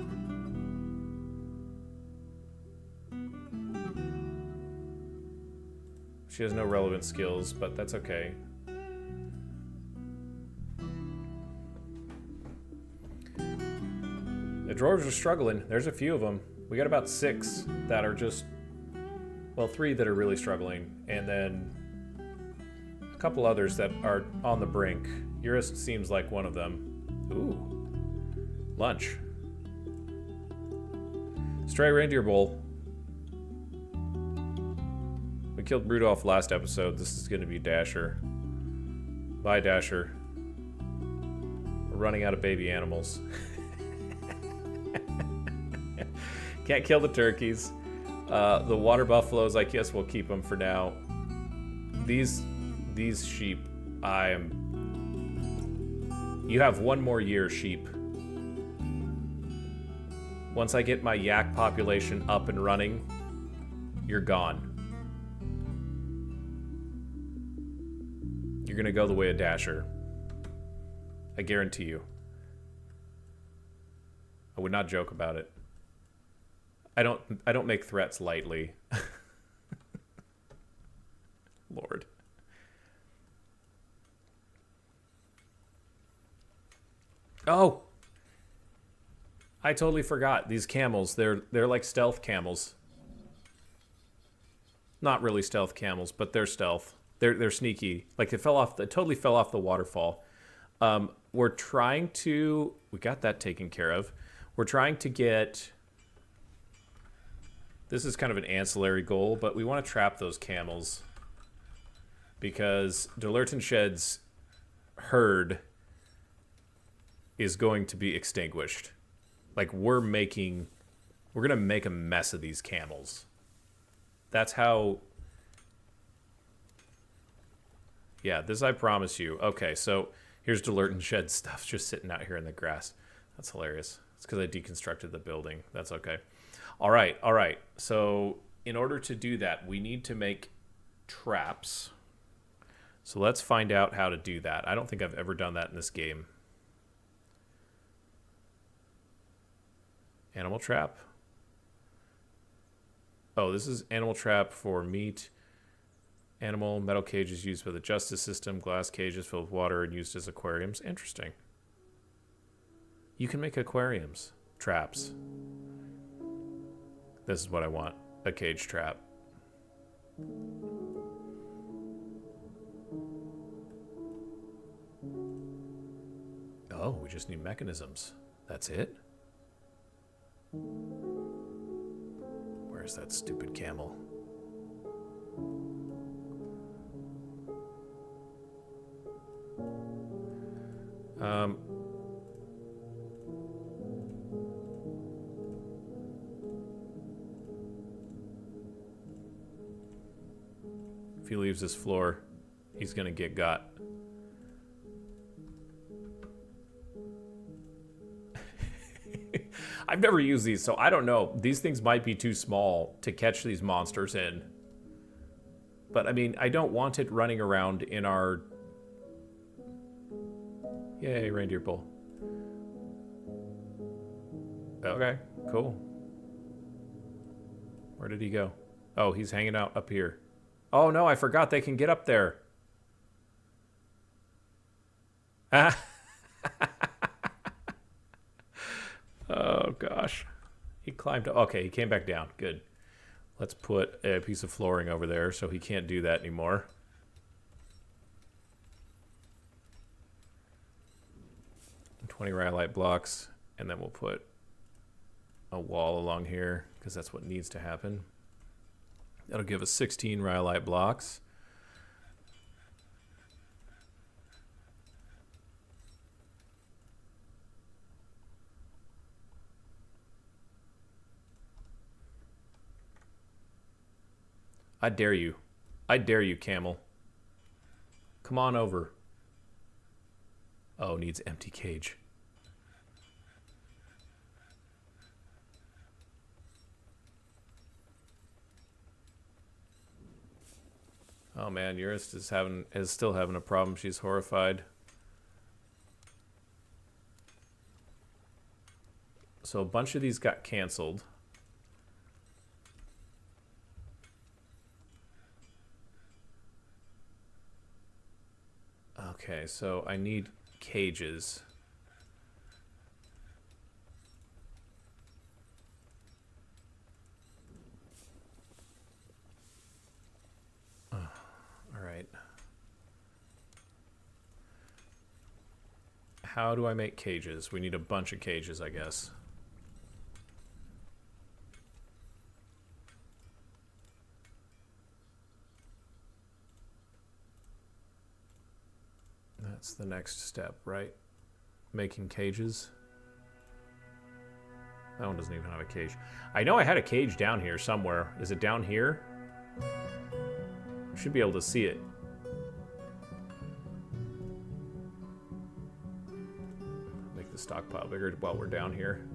She has no relevant skills, but that's okay. The dwarves are struggling. There's a few of them. We got about 6 that are just, well, 3 that are really struggling, and then a couple others that are on the brink. Eurus seems like one of them. Ooh. Lunch. Stray Reindeer Bowl. We killed Rudolph last episode. This is going to be Dasher. Bye, Dasher. We're running out of baby animals. Can't kill the turkeys. The water buffaloes, I guess we'll keep them for now. These sheep, You have 1 more year, sheep. Once I get my yak population up and running, you're gone. You're gonna go the way of Dasher. I guarantee you. I would not joke about it. I don't make threats lightly. Lord. Oh! I totally forgot. These camels, they're like stealth camels. Not really stealth camels, but they're stealth. They're sneaky. Like they totally fell off the waterfall. We're trying to, we got that taken care of. We're trying to get, this is kind of an ancillary goal, but we want to trap those camels because Dlertenshed's herd is going to be extinguished. Like we're going to make a mess of these camels. That's how, yeah, this I promise you. Okay, so here's Dlertenshed's stuff just sitting out here in the grass. That's hilarious. It's because I deconstructed the building. That's okay. All right. So in order to do that, we need to make traps. So let's find out how to do that. I don't think I've ever done that in this game. Animal trap. Oh, this is animal trap for meat. Animal metal cages used by the justice system. Glass cages filled with water and used as aquariums. Interesting. You can make aquariums. Traps. This is what I want. A cage trap. Oh, we just need mechanisms. That's it? Where's that stupid camel? If he leaves this floor, he's gonna get got. I've never used these, so I don't know. These things might be too small to catch these monsters in. But, I mean, I don't want it running around in our... Yay, reindeer bull. Okay, cool. Where did he go? Oh, he's hanging out up here. Oh, no, I forgot they can get up there. Ah. Oh, gosh. He climbed up. Okay, he came back down. Good. Let's put a piece of flooring over there so he can't do that anymore. And 20 rhyolite blocks. And then we'll put a wall along here because that's what needs to happen. That'll give us 16 rhyolite blocks. I dare you. I dare you, camel. Come on over. Oh, needs empty cage. Oh man, Eurus is still having a problem. She's horrified. So a bunch of these got canceled. Okay, so I need cages. how do I make cages? We need a bunch of cages, I guess. That's the next step, right? Making cages. That one doesn't even have a cage. I know I had a cage down here somewhere. Is it down here? I should be able to see it. Make the stockpile bigger while we're down here.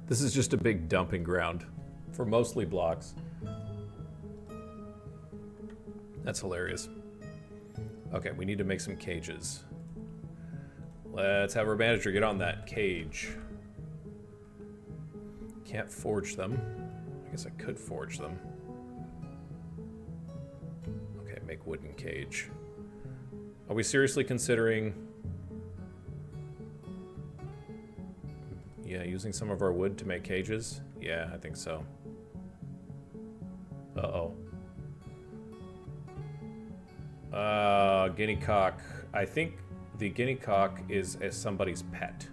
This is just a big dumping ground for mostly blocks. That's hilarious. Okay, we need to make some cages. Let's have our manager get on that cage. Can't forge them. I guess I could forge them. Okay, make wooden cage. Are we seriously considering... Yeah, using some of our wood to make cages? Yeah, I think so. Uh-oh. Guinea cock. I think the guinea cock is somebody's pet.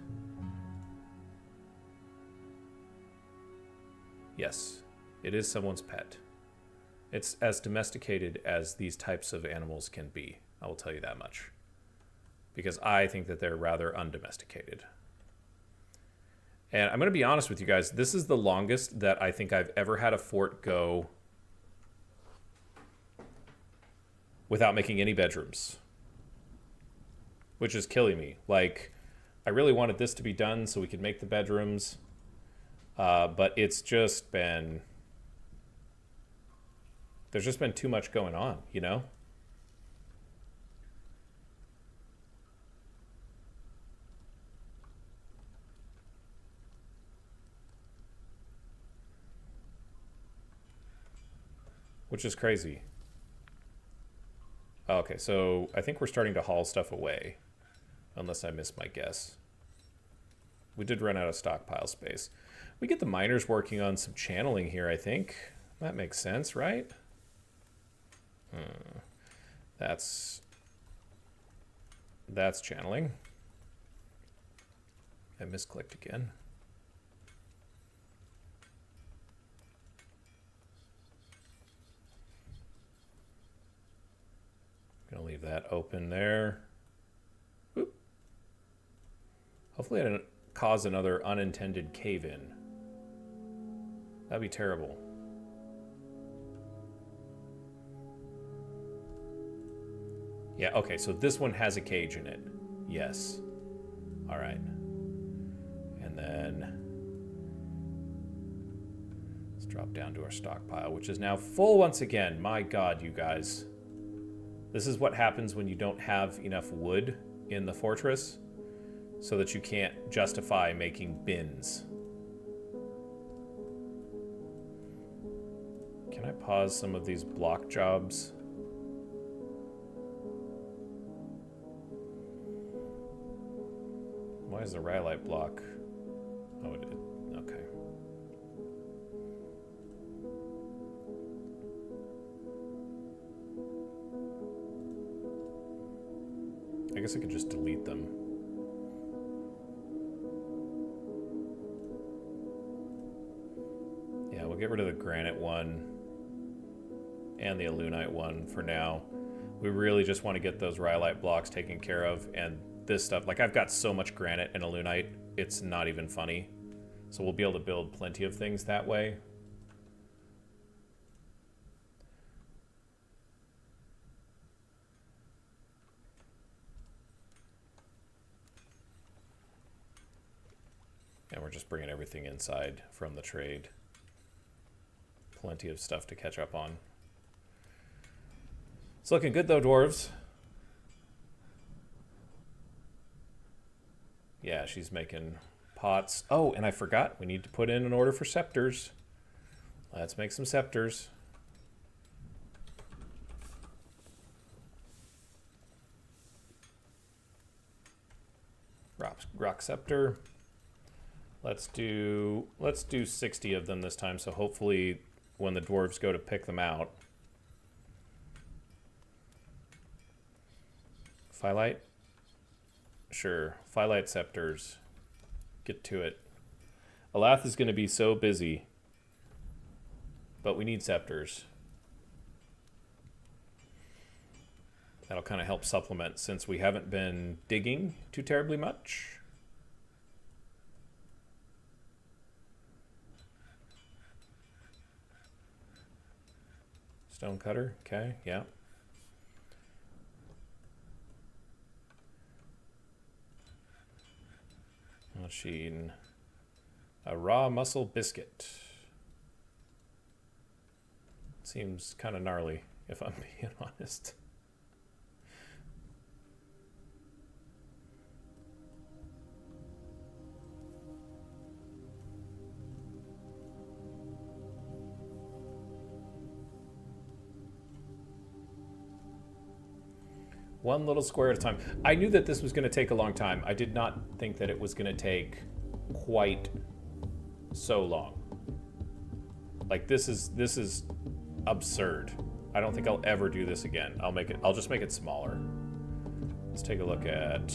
Yes, it is someone's pet. It's as domesticated as these types of animals can be. I will tell you that much. Because I think that they're rather undomesticated. And I'm going to be honest with you guys. This is the longest that I think I've ever had a fort go without making any bedrooms, which is killing me. Like, I really wanted this to be done so we could make the bedrooms, but it's just been, there's just been too much going on, you know? Which is crazy. Okay, so I think we're starting to haul stuff away. Unless I missed my guess. We did run out of stockpile space. We get the miners working on some channeling here, I think. That makes sense, right? That's channeling. I misclicked again. Gonna leave that open there. Oop. Hopefully I didn't cause another unintended cave-in. That'd be terrible. Yeah, okay, so this one has a cage in it. Yes. All right. And then let's drop down to our stockpile, which is now full once again. My God, you guys. This is what happens when you don't have enough wood in the fortress so that you can't justify making bins. Can I pause some of these block jobs? Why is the rhyolite block? Oh, it did. Okay. I guess I could just delete them. Yeah, we'll get rid of the granite one and the alunite one for now. We really just want to get those rhyolite blocks taken care of, and this stuff, like I've got so much granite and alunite, it's not even funny. So we'll be able to build plenty of things that way. And we're just bringing everything inside from the trade. Plenty of stuff to catch up on. It's looking good though, dwarves. Yeah, she's making pots. Oh, and I forgot, we need to put in an order for scepters. Let's make some scepters. Rock scepter. Let's do 60 of them this time, so hopefully when the dwarves go to pick them out. Phyllite? Sure. Phyllite scepters. Get to it. Alath is going to be so busy. But we need scepters. That'll kind of help supplement since we haven't been digging too terribly much. Stone cutter, okay, yeah. Machine. A raw muscle biscuit. Seems kind of gnarly, if I'm being honest. One little square at a time. I knew that this was going to take a long time. I did not think that it was going to take quite so long. Like this is absurd. I don't think I'll ever do this again. I'll just make it smaller. Let's take a look at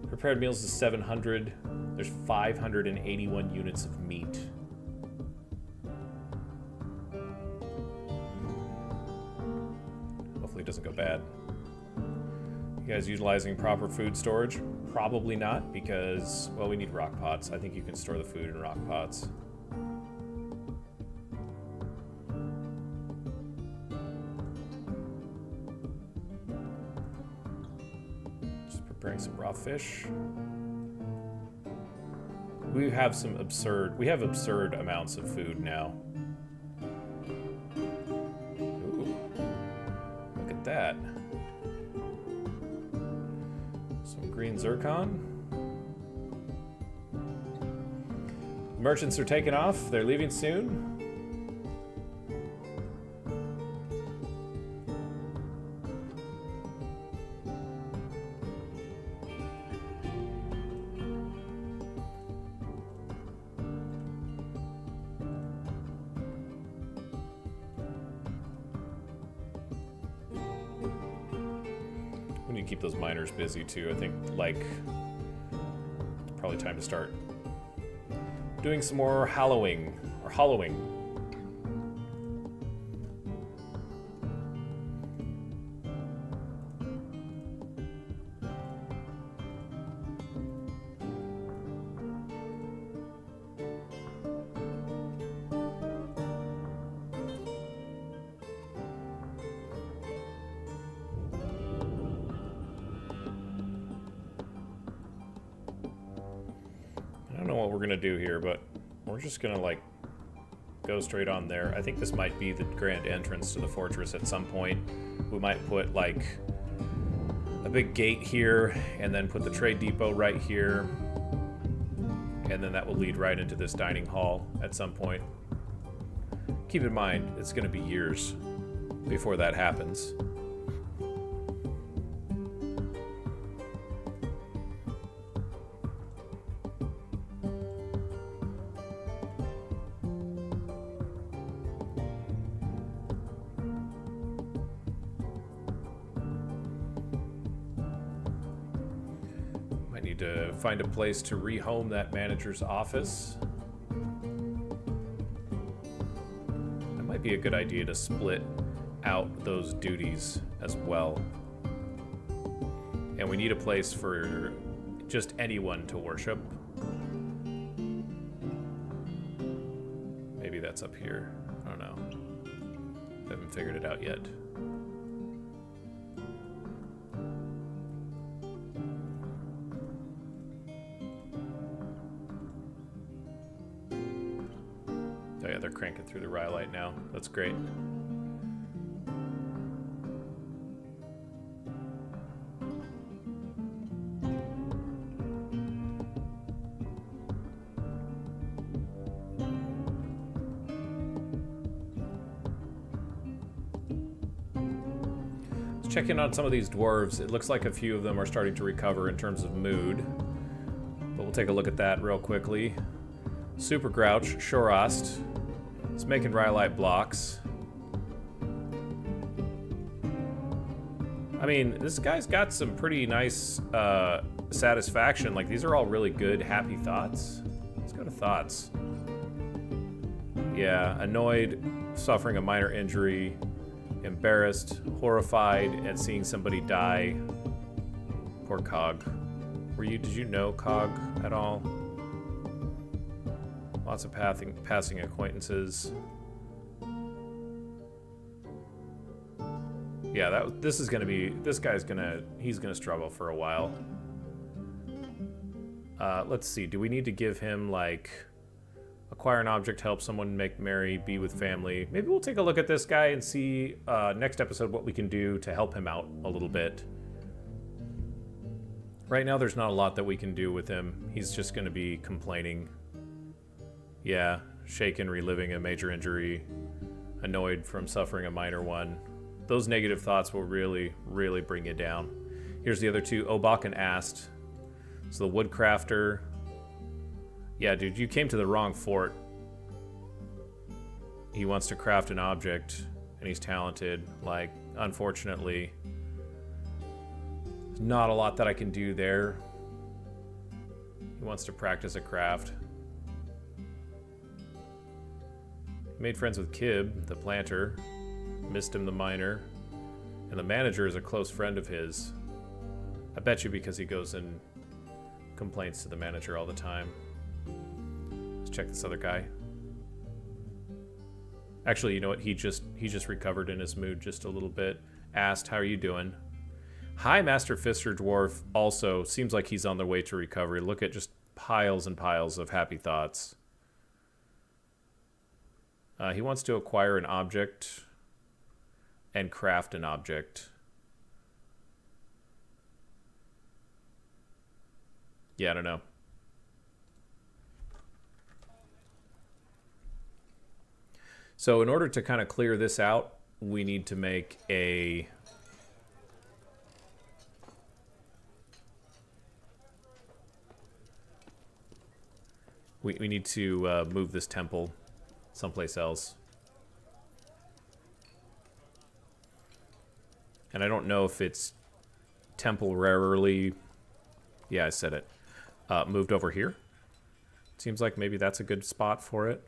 prepared meals is 700. There's 581 units of meat. Hopefully it doesn't go bad. You guys utilizing proper food storage? Probably not, because, well, we need rock pots. I think you can store the food in rock pots. Just preparing some raw fish. We have absurd amounts of food now. Ooh, look at that. Green zircon. Merchants are taking off. They're leaving soon. We need to keep those miners busy too. I think, like, it's probably time to start doing some more hollowing. I don't know what we're gonna do here, but we're just gonna like go straight on there. I think this might be the grand entrance to the fortress at some point. We might put like a big gate here and then put the trade depot right here, and then that will lead right into this dining hall at some point. Keep in mind, it's gonna be years before that happens. To find a place to rehome that manager's office. It might be a good idea to split out those duties as well. And we need a place for just anyone to worship. Maybe that's up here. I don't know. Haven't figured it out yet. Oh yeah, they're cranking through the rhyolite now. That's great. Let's check in on some of these dwarves. It looks like a few of them are starting to recover in terms of mood. But we'll take a look at that real quickly. Super Grouch, Shorast. It's making Rhyolite blocks. I mean, this guy's got some pretty nice satisfaction. Like, these are all really good, happy thoughts. Let's go to thoughts. Yeah, annoyed, suffering a minor injury, embarrassed, horrified at seeing somebody die. Poor Cog. Did you know Cog at all? Lots of passing acquaintances. Yeah, this guy's gonna struggle for a while. Let's see, do we need to give him, like, acquire an object, help someone make merry, be with family? Maybe we'll take a look at this guy and see next episode what we can do to help him out a little bit. Right now there's not a lot that we can do with him. He's just gonna be complaining. Yeah, shaken, reliving a major injury, annoyed from suffering a minor one. Those negative thoughts will really, really bring you down. Here's the other two, Obak and Ast. So the Woodcrafter. Yeah, dude, you came to the wrong fort. He wants to craft an object, and he's talented. Like, unfortunately, there's not a lot that I can do there. He wants to practice a craft. He made friends with Kib, the planter. Missed him, the miner. And the manager is a close friend of his. I bet you because he goes and complains to the manager all the time. Let's check this other guy. Actually, you know what? He just recovered in his mood just a little bit. Asked, how are you doing? Hi, Master Fister Dwarf. Also, seems like he's on the way to recovery. Look at just piles and piles of happy thoughts. He wants to acquire an object and craft an object. Yeah, I don't know. So in order to kind of clear this out, we need to make a... We need to move this temple someplace else. And I don't know if it's temporarily... Yeah, I said it. Moved over here. Seems like maybe that's a good spot for it.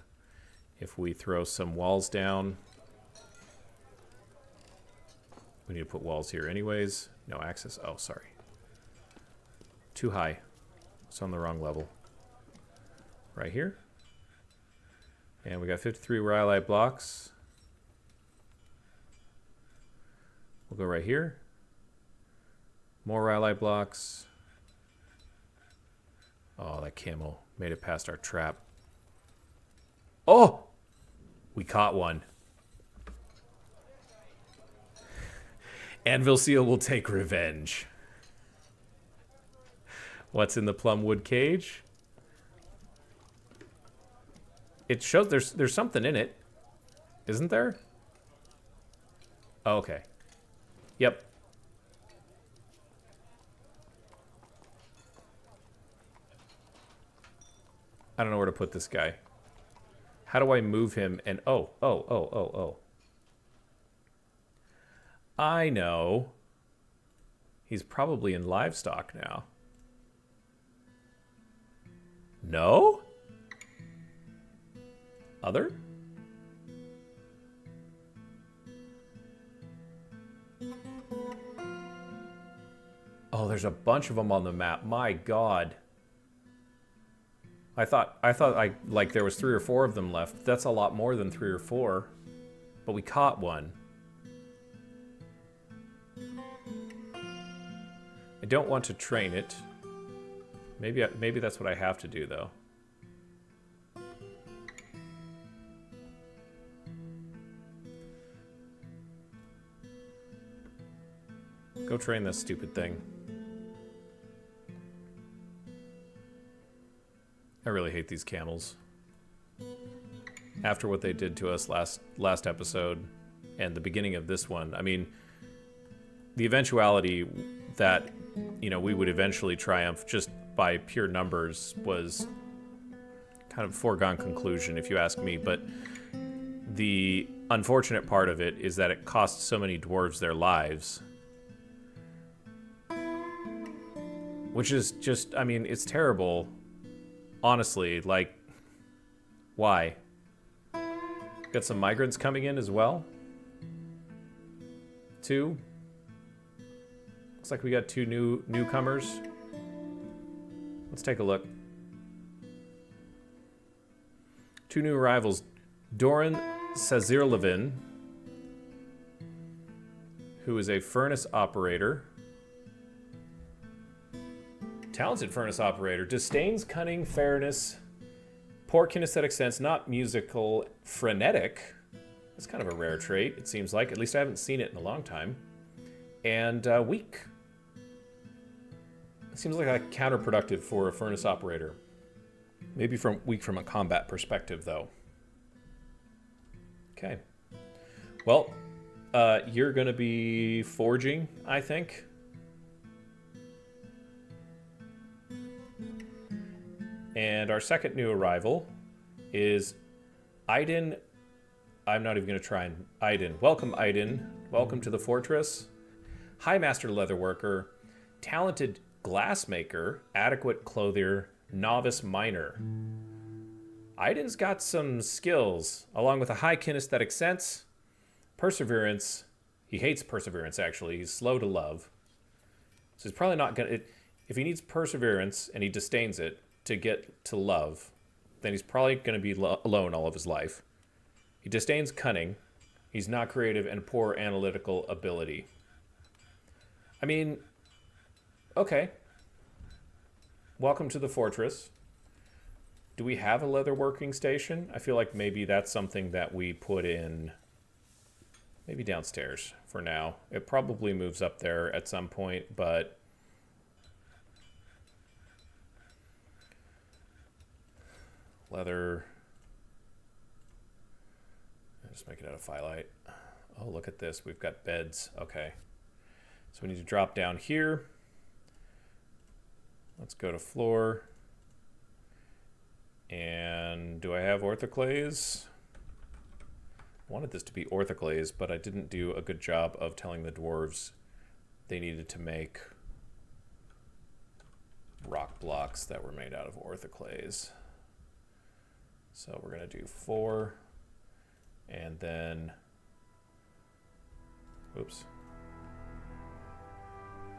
If we throw some walls down. We need to put walls here anyways. No access. Oh, sorry. Too high. It's on the wrong level. Right here. And we got 53 rhyolite blocks. We'll go right here. More rhyolite blocks. Oh, that camel made it past our trap. Oh! We caught one. Anvilseal will take revenge. What's in the plumwood cage? It shows there's something in it. Isn't there? Oh, okay. Yep. I don't know where to put this guy. How do I move him and... Oh. I know. He's probably in livestock now. No? Other? Oh, there's a bunch of them on the map. My God. I thought like there was 3 or 4 of them left. That's a lot more than 3 or 4. But we caught one. I don't want to train it. Maybe that's what I have to do though. Go train this stupid thing. I really hate these camels. After what they did to us last episode and the beginning of this one, I mean, the eventuality that, you know, we would eventually triumph just by pure numbers was kind of a foregone conclusion, if you ask me. But the unfortunate part of it is that it costs so many dwarves their lives. Which is just, I mean, it's terrible. Honestly, like, why? Got some migrants coming in as well? 2? Looks like we got 2 newcomers. Let's take a look. 2 new arrivals. Doran Sazirlevin, who is a furnace operator. Talented furnace operator. Disdains cunning, fairness, poor kinesthetic sense, not musical, frenetic. That's kind of a rare trait, it seems like. At least I haven't seen it in a long time. And weak. It seems like counterproductive for a furnace operator. Maybe weak from a combat perspective, though. Okay. Well, you're going to be forging, I think. And our second new arrival is Aiden. I'm not even going to try and... Aiden. Welcome, Aiden. Welcome to the fortress. High Master Leatherworker. Talented glassmaker. Adequate clothier. Novice miner. Aiden's got some skills, along with a high kinesthetic sense. Perseverance. He hates perseverance, actually. He's slow to love. So he's probably not going to... If he needs perseverance and he disdains it, to get to love, then he's probably going to be alone all of his life. He disdains cunning. He's not creative and poor analytical ability. I mean, okay. Welcome to the fortress. Do we have a leatherworking station? I feel like maybe that's something that we put in maybe downstairs for now. It probably moves up there at some point, but leather. Just make it out of phyllite. Oh, look at this. We've got beds. Okay. So we need to drop down here. Let's go to floor. And do I have orthoclase? I wanted this to be orthoclase, but I didn't do a good job of telling the dwarves they needed to make rock blocks that were made out of orthoclase. So we're going to do 4, and then, oops,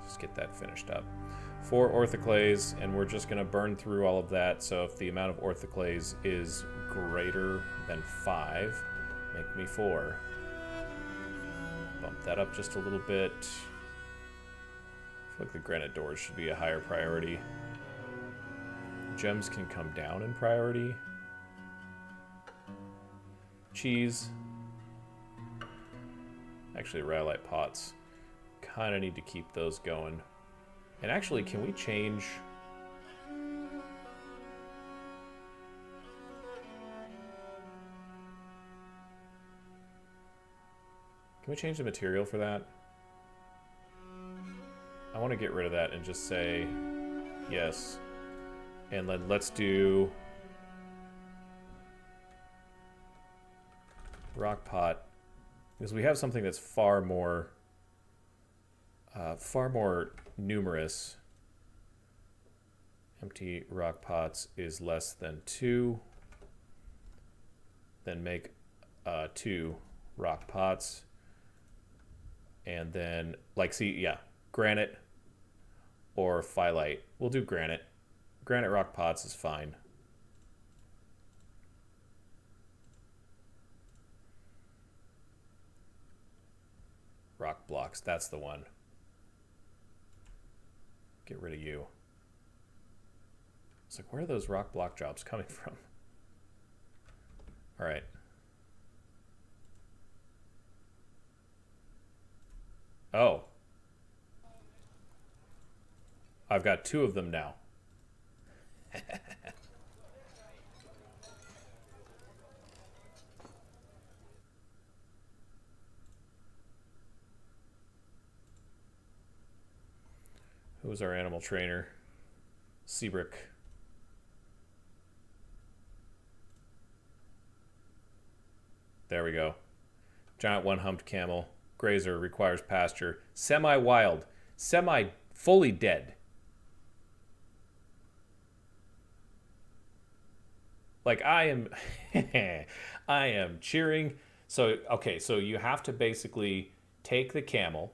just get that finished up. 4 orthoclase, and we're just going to burn through all of that. So if the amount of orthoclase is greater than 5, make me 4. Bump that up just a little bit. I feel like the granite doors should be a higher priority. Gems can come down in priority. Cheese. Actually, rhyolite pots. Kind of need to keep those going. And actually, can we change... Can we change the material for that? I want to get rid of that and just say yes. And then let's do rock pot, because we have something that's far more numerous. Empty rock pots is less than 2. Then make 2 rock pots. And then, like, see, yeah, granite or phyllite. We'll do granite. Granite rock pots is fine. Rock blocks, that's the one. Get rid of you. It's like, where are those rock block jobs coming from? All right. Oh. I've got 2 of them now. Who was our animal trainer? Seabrick. There we go. Giant one-humped camel. Grazer requires pasture. Semi-wild. Semi-fully dead. Like, I am... I am cheering. So, okay, so you have to basically take the camel,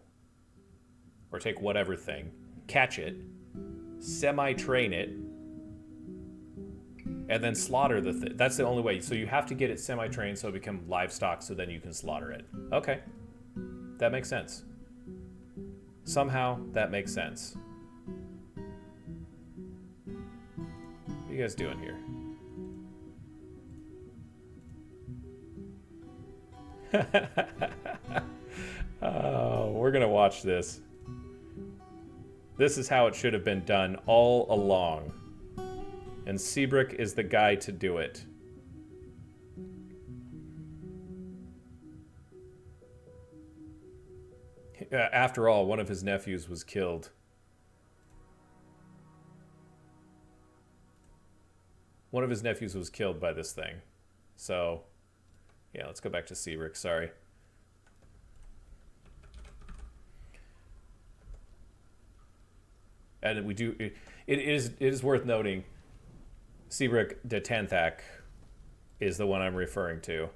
or take whatever thing, catch it, semi-train it, and then slaughter the thing. That's the only way. So you have to get it semi-trained so it become livestock so then you can slaughter it. Okay. That makes sense. Somehow, that makes sense. What are you guys doing here? Oh, we're gonna watch this. This is how it should have been done all along. And Seabrick is the guy to do it. After all, one of his nephews was killed. One of his nephews was killed by this thing. So, yeah, let's go back to Seabrick, sorry. And we do, it is worth noting, Seabrick de Tanthak is the one I'm referring to.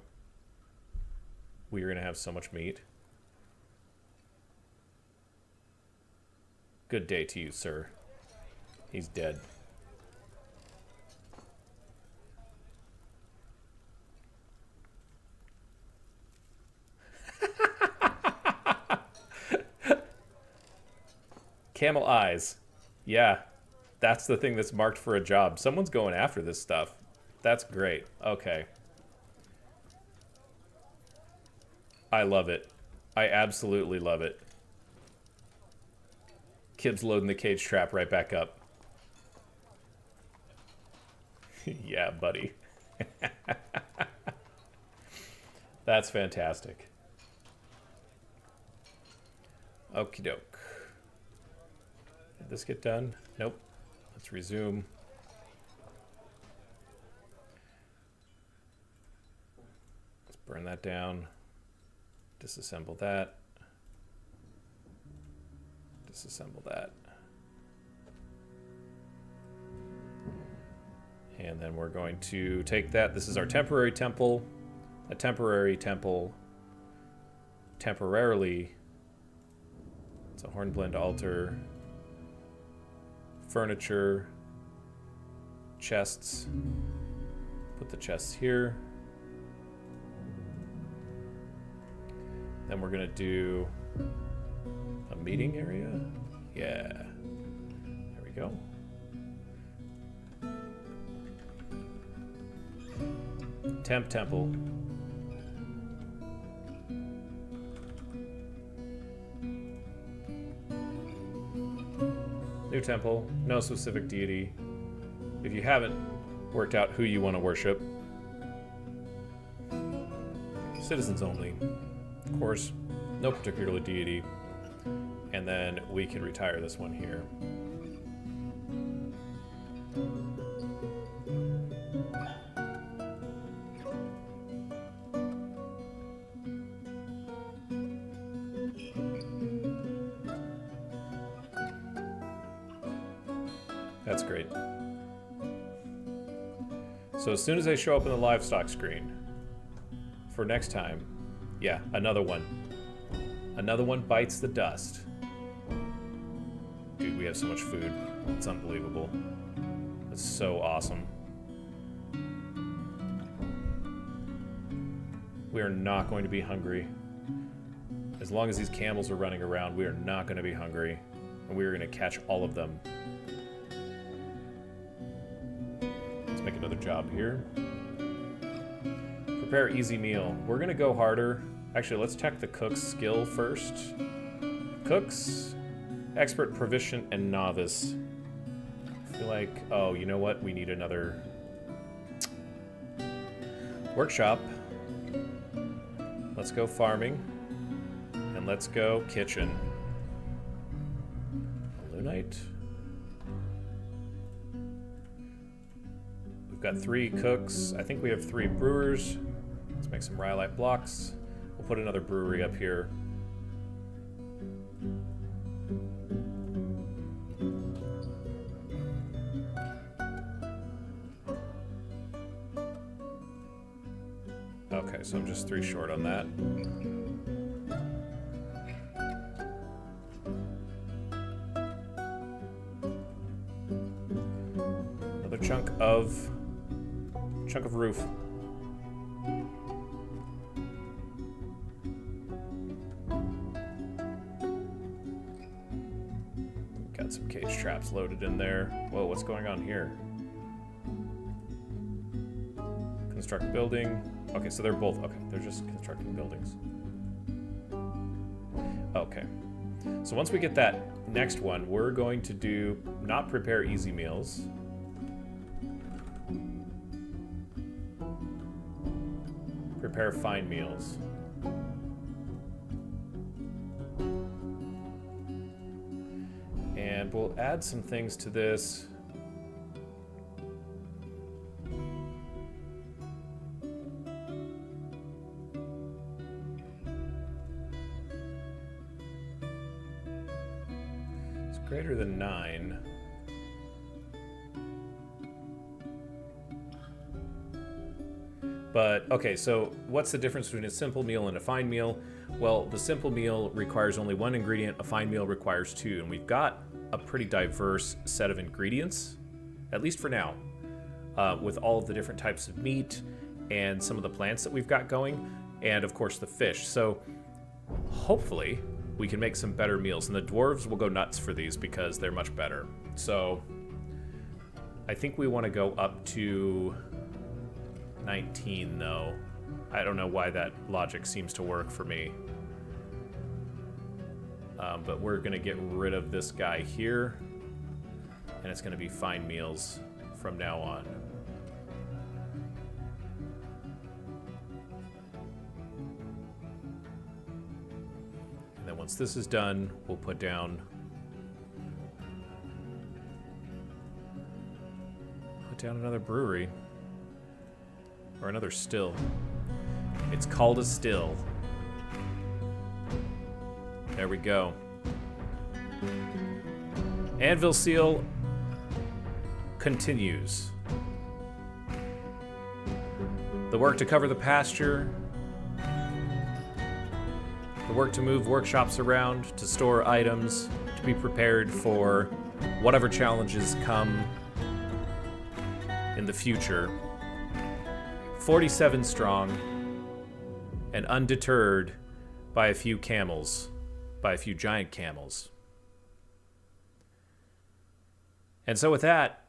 We are going to have so much meat. Good day to you, sir. He's dead. Camel eyes. Yeah, that's the thing that's marked for a job. Someone's going after this stuff. That's great. Okay. I love it. I absolutely love it. Kib's loading the cage trap right back up. Yeah, buddy. That's fantastic. Okie doke. Did this get done? Nope. Let's resume. Let's burn that down. Disassemble that. Disassemble that. And then we're going to take that. This is our temporary temple. A temporary temple. Temporarily. It's a hornblende altar. Furniture. Chests. Put the chests here. Then we're going to do a meeting area. Yeah. There we go. Temple. New temple. No specific deity. If you haven't worked out who you want to worship. Citizens only. Of course, no particular deity. And then we can retire this one here. That's great. So as soon as they show up in the livestock screen, for next time, yeah, another one. Another one bites the dust. Dude, we have so much food. It's unbelievable. It's so awesome. We are not going to be hungry. As long as these camels are running around, we are not going to be hungry. And we are going to catch all of them. Let's make another job here. Prepare easy meal. We're going to go harder. Actually, let's check the cook's skill first. Cooks, expert, proficient, and novice. I feel like, oh, you know what? We need another workshop. Let's go farming. And let's go kitchen. Lunite. got 3 cooks. I think we have 3 brewers. Let's make some rhyolite blocks. We'll put another brewery up here. Okay, so I'm just 3 short on that. Another chunk of roof. Got some cage traps loaded in there. Whoa, what's going on here? Construct building. Okay, so they're both, okay, they're just constructing buildings. Okay. So once we get that next one, we're going to do not prepare easy meals. Prepare fine meals. And we'll add some things to this. It's greater than 9. But, okay, so what's the difference between a simple meal and a fine meal? Well, the simple meal requires only 1 ingredient, a fine meal requires 2, and we've got a pretty diverse set of ingredients, at least for now, with all of the different types of meat and some of the plants that we've got going, and of course the fish. So hopefully we can make some better meals, and the dwarves will go nuts for these because they're much better. So I think we want to go up to 19, though. I don't know why that logic seems to work for me. But we're going to get rid of this guy here, and it's going to be fine meals from now on. And then once this is done, we'll put down another brewery. Or another still. It's called a still. There we go. Anvilseal continues. The work to cover the pasture. The work to move workshops around, to store items, to be prepared for whatever challenges come in the future. 47 strong, and undeterred by a few camels, by a few giant camels. And so with that,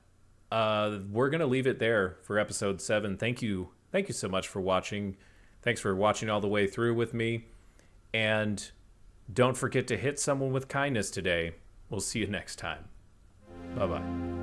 we're going to leave it there for episode 7. Thank you so much for watching. Thanks for watching all the way through with me. And don't forget to hit someone with kindness today. We'll see you next time. Bye-bye.